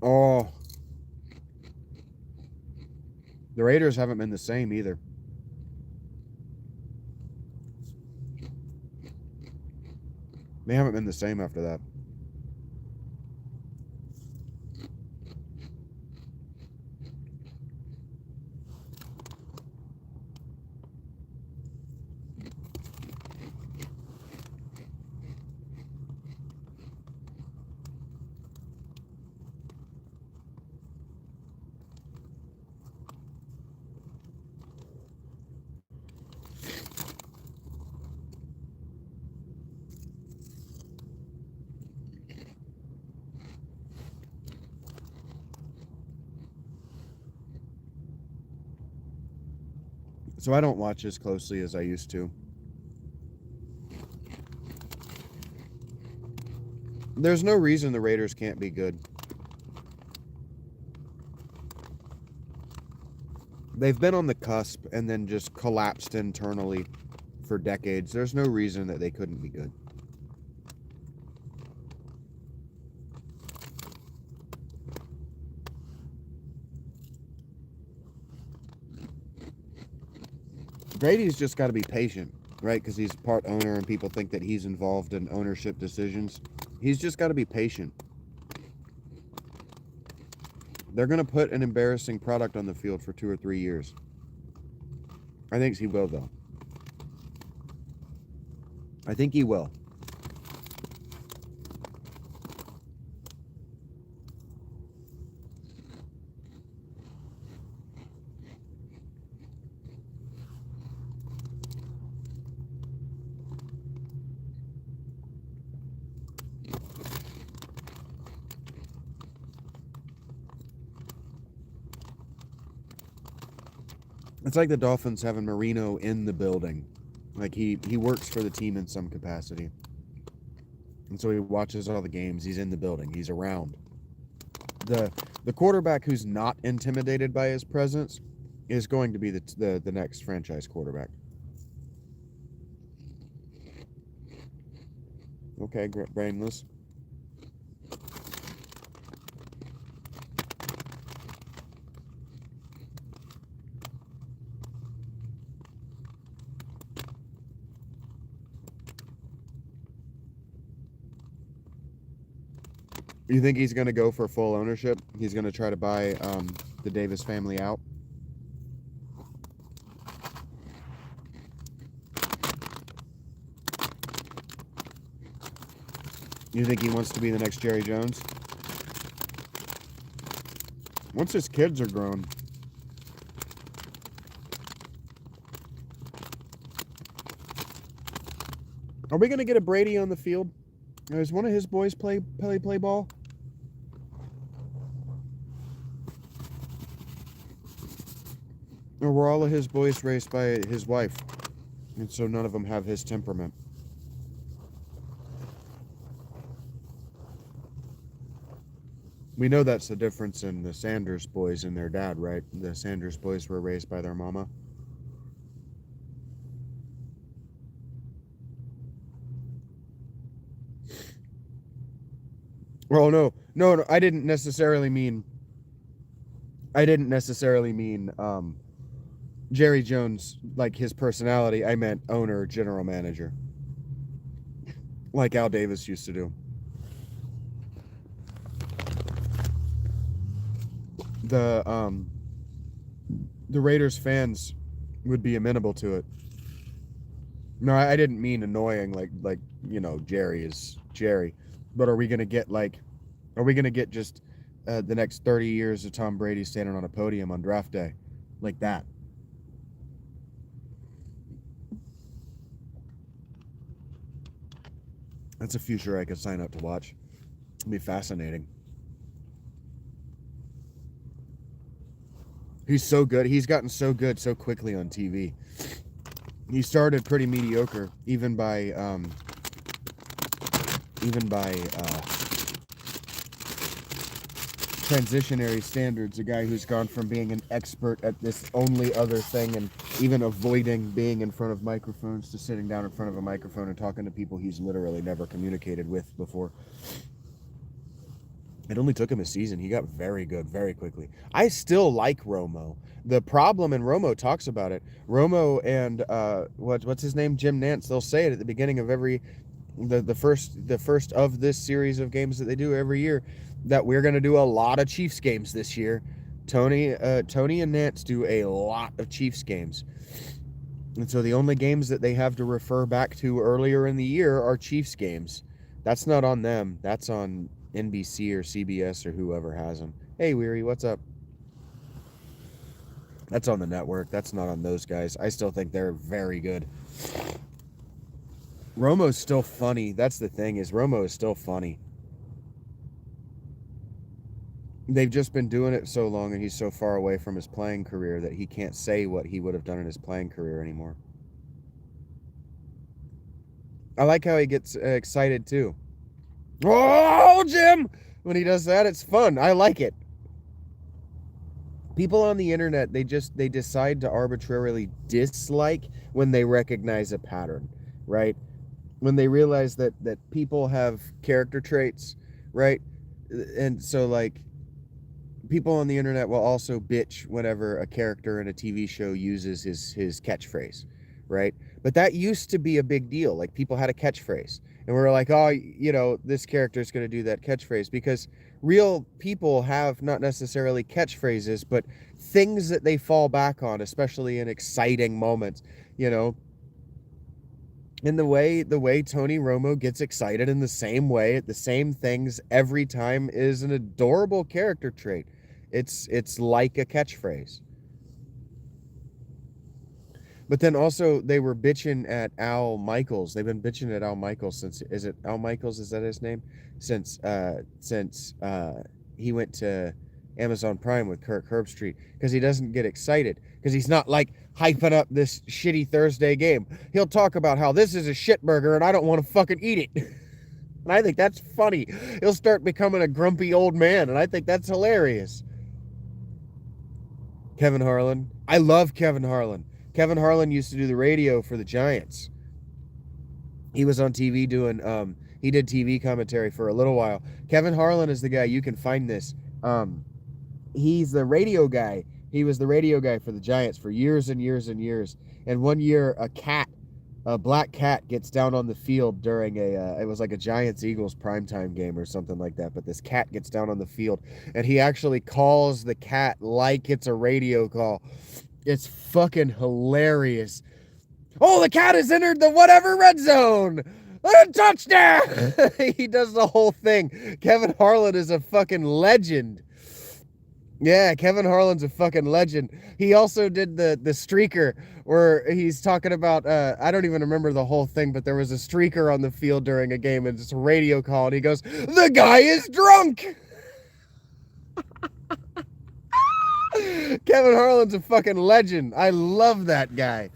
[SPEAKER 1] Oh. The Raiders haven't been the same either. They haven't been the same after that. So I don't watch as closely as I used to. There's no reason the Raiders can't be good. They've been on the cusp and then just collapsed internally for decades. There's no reason that they couldn't be good. Brady's just got to be patient, right? Because he's part owner and people think that he's involved in ownership decisions. He's just got to be patient. They're going to put an embarrassing product on the field for 2 or 3 years. I think he will, though. I think he will. It's like the Dolphins having Marino in the building. Like he works for the team in some capacity. And so he watches all the games. He's in the building. He's around. The quarterback who's not intimidated by his presence is going to be the next franchise quarterback. Okay, brainless. You think he's going to go for full ownership? He's going to try to buy the Davis family out? You think he wants to be the next Jerry Jones? Once his kids are grown. Are we going to get a Brady on the field? Does one of his boys play ball? Or were all of his boys raised by his wife? And so none of them have his temperament. We know that's the difference in the Sanders boys and their dad, right? The Sanders boys were raised by their mama. Well, no, I didn't necessarily mean Jerry Jones, like his personality. I meant owner, general manager, like Al Davis used to do. the Raiders fans would be amenable to it. No, I didn't mean annoying like Jerry is Jerry, but are we gonna get just the next 30 years of Tom Brady standing on a podium on draft day like that? That's a future I could sign up to watch. It'd be fascinating. He's so good. He's gotten so good so quickly on TV. He started pretty mediocre, even by transitionary standards. A guy who's gone from being an expert at this only other thing and even avoiding being in front of microphones to sitting down in front of a microphone and talking to people he's literally never communicated with before. It only took him a season. He got very good very quickly. I still like Romo. The problem, and Romo talks about it, Romo and what's his name, Jim Nantz, they'll say it at the beginning of the first of this series of games that they do every year, that we're going to do a lot of Chiefs games this year. Tony and Nantz do a lot of Chiefs games. And so the only games that they have to refer back to earlier in the year are Chiefs games. That's not on them. That's on NBC or CBS or whoever has them. Hey, Weary, what's up? That's on the network. That's not on those guys. I still think they're very good. Romo's still funny. That's the thing, is Romo is still funny. They've just been doing it so long, and he's so far away from his playing career that he can't say what he would have done in his playing career anymore. I like how he gets excited too. Oh, Jim! When he does that, it's fun. I like it. People on the internet, they decide to arbitrarily dislike when they recognize a pattern, right? When they realize that people have character traits, right? And so, like, people on the internet will also bitch whenever a character in a TV show uses his catchphrase, right? But that used to be a big deal. Like, people had a catchphrase. And we're like, oh, this character is going to do that catchphrase, because real people have not necessarily catchphrases, but things that they fall back on, especially in exciting moments, And the way Tony Romo gets excited in the same way, at the same things every time, is an adorable character trait. It's like a catchphrase. But then also, they were bitching at Al Michaels. They've been bitching at Al Michaels since, is it Al Michaels? Is that his name? Since he went to Amazon Prime with Kirk Herbstreit, because he doesn't get excited, because he's not like hyping up this shitty Thursday game. He'll talk about how this is a shit burger and I don't want to fucking eat it. And I think that's funny. He'll start becoming a grumpy old man, and I think that's hilarious. Kevin Harlan. I love Kevin Harlan. Kevin Harlan used to do the radio for the Giants. He was on TV doing, he did TV commentary for a little while. Kevin Harlan is the guy, you can find this. He's the radio guy. He was the radio guy for the Giants for years and years and years. And one year, a black cat gets down on the field during it was like a Giants-Eagles primetime game or something like that. But this cat gets down on the field, and he actually calls the cat like it's a radio call. It's fucking hilarious. Oh, the cat has entered the whatever red zone. A touchdown! He does the whole thing. Kevin Harlan is a fucking legend. Yeah, Kevin Harlan's a fucking legend. He also did the streaker, where he's talking about, I don't even remember the whole thing, but there was a streaker on the field during a game, and it's a radio call, and he goes, "The guy is drunk!" Kevin Harlan's a fucking legend. I love that guy.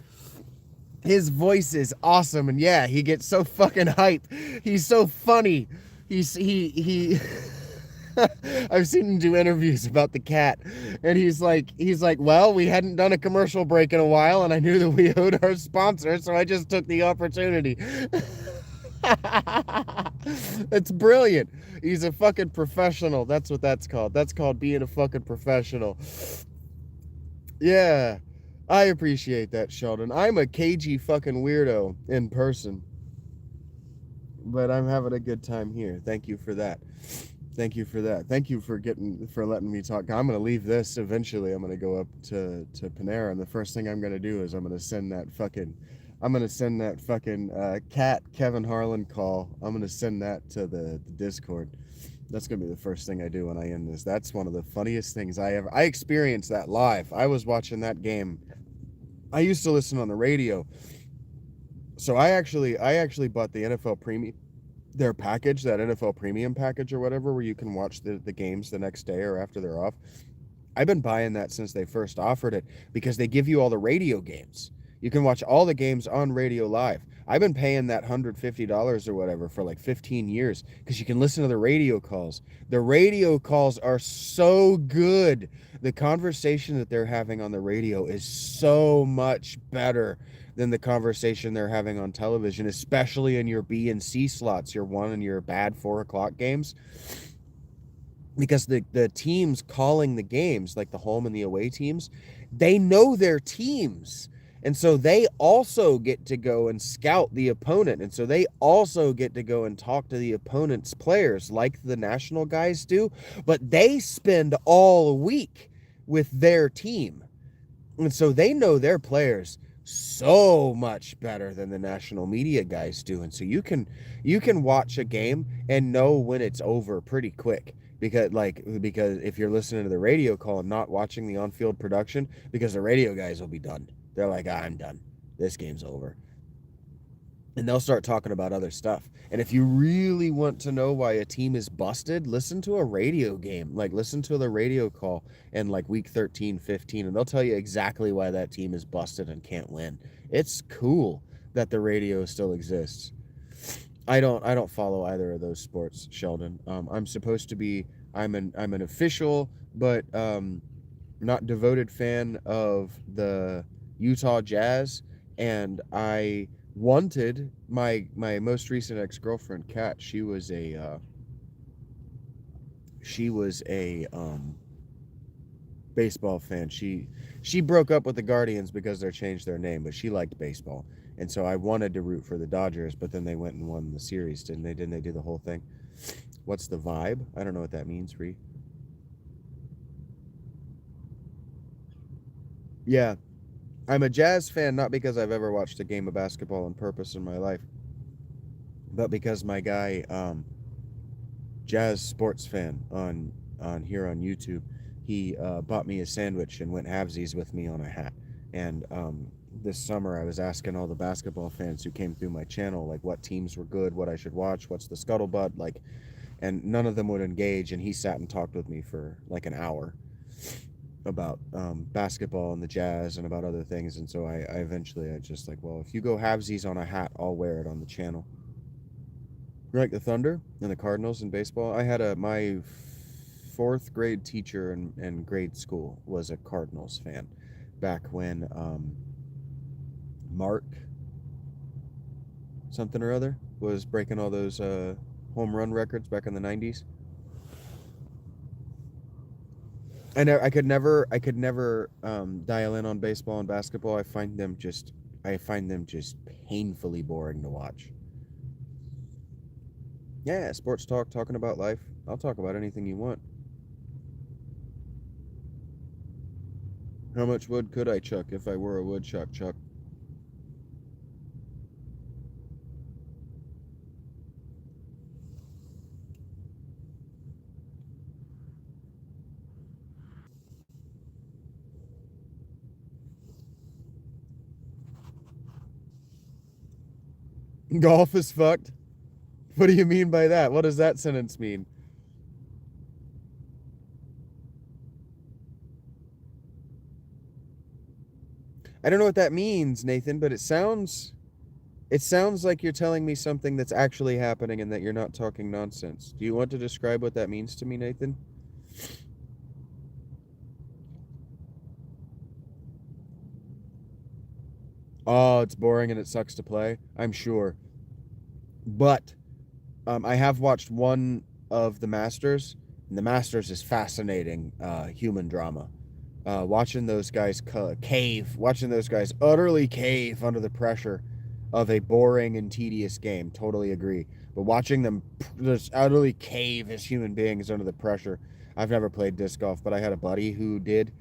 [SPEAKER 1] His voice is awesome, and yeah, he gets so fucking hype. He's so funny. He I've seen him do interviews about the cat, and he's like, well, we hadn't done a commercial break in a while, and I knew that we owed our sponsor, so I just took the opportunity. It's brilliant. He's a fucking professional. That's what that's called. That's called being a fucking professional. Yeah, I appreciate that, Sheldon. I'm a cagey fucking weirdo in person, but I'm having a good time here. Thank you for that. Thank you for that. Thank you for letting me talk. I'm gonna leave this eventually. I'm gonna go up to Panera, and the first thing I'm gonna do is I'm gonna send that fucking cat Kevin Harlan call. I'm gonna send that to the Discord. That's gonna be the first thing I do when I end this. That's one of the funniest things I experienced that live. I was watching that game. I used to listen on the radio, so I actually bought the NFL Premium, their package, that NFL Premium package or whatever, where you can watch the games the next day or after they're off. I've been buying that since they first offered it because they give you all the radio games. You can watch all the games on radio live. I've been paying that $150 or whatever for like 15 years because you can listen to the radio calls. The radio calls are so good. The conversation that they're having on the radio is so much better than the conversation they're having on television, especially in your B and C slots, your 1 and your bad 4 o'clock games. Because the teams calling the games, like the home and the away teams, they know their teams. And so they also get to go and scout the opponent. And so they also get to go and talk to the opponent's players like the national guys do. But they spend all week with their team. And so they know their players so much better than the national media guys do. And so you can watch a game and know when it's over pretty quick. Because if you're listening to the radio call and not watching the on-field production, because the radio guys will be done. They're like, I'm done. This game's over. And they'll start talking about other stuff. And if you really want to know why a team is busted, listen to a radio game. Like, listen to the radio call in like week 13, 15, and they'll tell you exactly why that team is busted and can't win. It's cool that the radio still exists. I don't follow either of those sports, Sheldon. I'm supposed to be. I'm an official, but not devoted fan of the Utah Jazz, and I wanted my most recent ex-girlfriend, Kat. She was a baseball fan. She broke up with the Guardians because they changed their name, but she liked baseball. And so I wanted to root for the Dodgers, but then they went and won the series, didn't they? Didn't they do the whole thing? What's the vibe? I don't know what that means, Ree. Yeah. I'm a Jazz fan not because I've ever watched a game of basketball on purpose in my life, but because my guy, Jazz sports fan on here on YouTube, he bought me a sandwich and went halvesies with me on a hat. And this summer I was asking all the basketball fans who came through my channel, like, what teams were good, what I should watch, what's the scuttlebutt, like, and none of them would engage. And he sat and talked with me for like an hour about basketball and the Jazz and about other things. And so I just like, well, if you go halvesies on a hat, I'll wear it on the channel. Like the Thunder and the Cardinals in baseball. I had my 4th grade teacher in grade school was a Cardinals fan back when Mark something or other was breaking all those home run records back in the 90s. I could never dial in on baseball and basketball. I find them just painfully boring to watch. Yeah, sports talk, talking about life. I'll talk about anything you want. How much wood could I chuck if I were a woodchuck, Chuck? Golf is fucked? What do you mean by that? What does that sentence mean? I don't know what that means, Nathan, but it sounds like you're telling me something that's actually happening and that you're not talking nonsense. Do you want to describe what that means to me, Nathan? Oh, it's boring and it sucks to play. I'm sure. But I have watched one of the Masters, and the Masters is fascinating human drama. Watching those guys cave, watching those guys utterly cave under the pressure of a boring and tedious game. Totally agree. But watching them just utterly cave as human beings under the pressure. I've never played disc golf, but I had a buddy who did.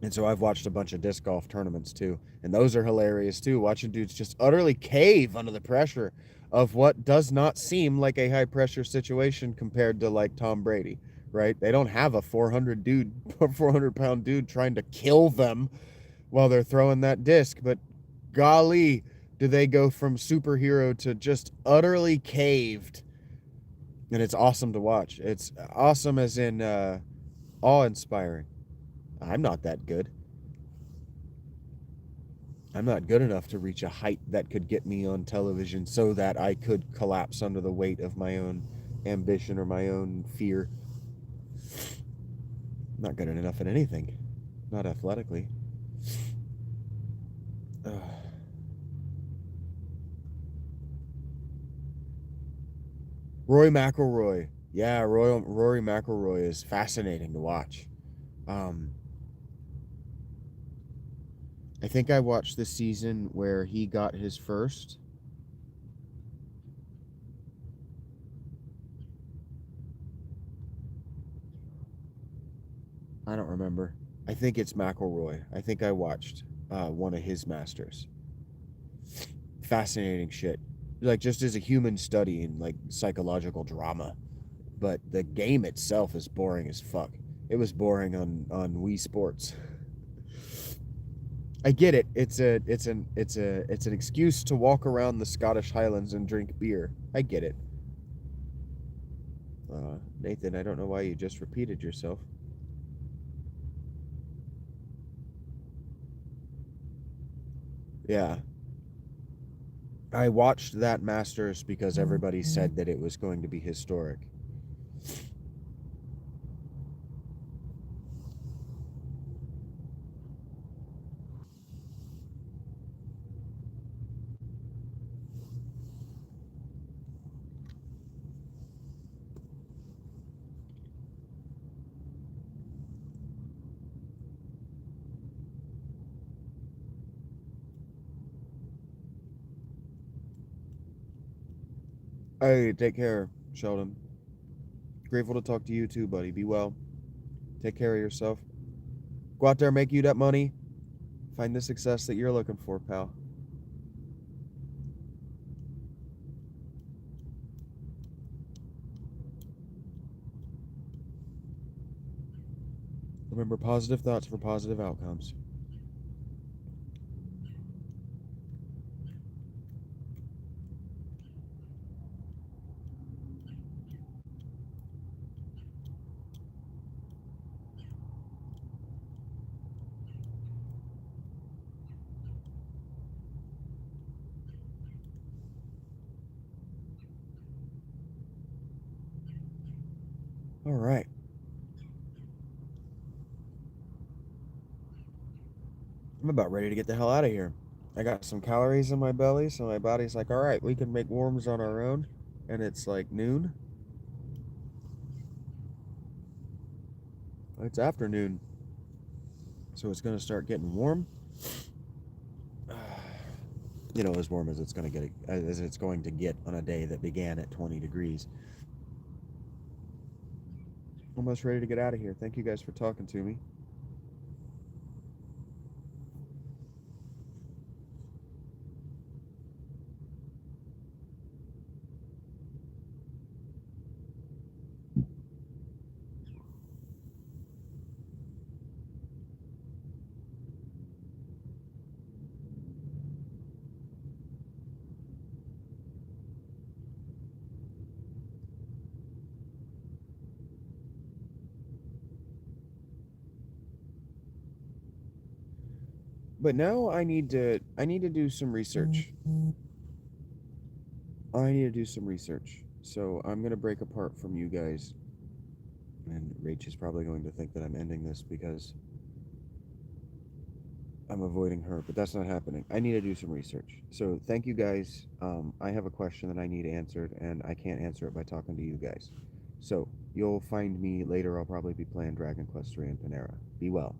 [SPEAKER 1] And so I've watched a bunch of disc golf tournaments too. And those are hilarious too. Watching dudes just utterly cave under the pressure of what does not seem like a high pressure situation compared to like Tom Brady, right? They don't have a 400-pound dude trying to kill them while they're throwing that disc. But golly, do they go from superhero to just utterly caved. And it's awesome to watch. It's awesome as in awe-inspiring. I'm not that good. I'm not good enough to reach a height that could get me on television so that I could collapse under the weight of my own ambition or my own fear. I'm not good enough at anything. Not athletically. Rory McIlroy. Yeah, Rory McIlroy is fascinating to watch. I think I watched the season where he got his first. I don't remember. I think it's McIlroy. I think I watched one of his Masters. Fascinating shit. Like, just as a human study in, like, psychological drama. But the game itself is boring as fuck. It was boring on Wii Sports. I get it. It's an excuse to walk around the Scottish Highlands and drink beer. I get it. Nathan, I don't know why you just repeated yourself. Yeah. I watched that Masters because everybody said that it was going to be historic. Hey, take care, Sheldon. Grateful to talk to you too, buddy. Be well. Take care of yourself. Go out there, make you that money. Find the success that you're looking for, pal. Remember, positive thoughts for positive outcomes. All right. I'm about ready to get the hell out of here. I got some calories in my belly, so my body's like, all right, we can make worms on our own. And it's like noon. It's afternoon. So it's going to start getting warm. You know, as warm as it's going to get on a day that began at 20 degrees. Almost ready to get out of here. Thank you guys for talking to me. But now I need to do some research. I need to do some research. So I'm going to break apart from you guys. And Rach is probably going to think that I'm ending this because I'm avoiding her, but that's not happening. I need to do some research. So thank you guys. I have a question that I need answered, and I can't answer it by talking to you guys. So you'll find me later. I'll probably be playing Dragon Quest III and Panera. Be well.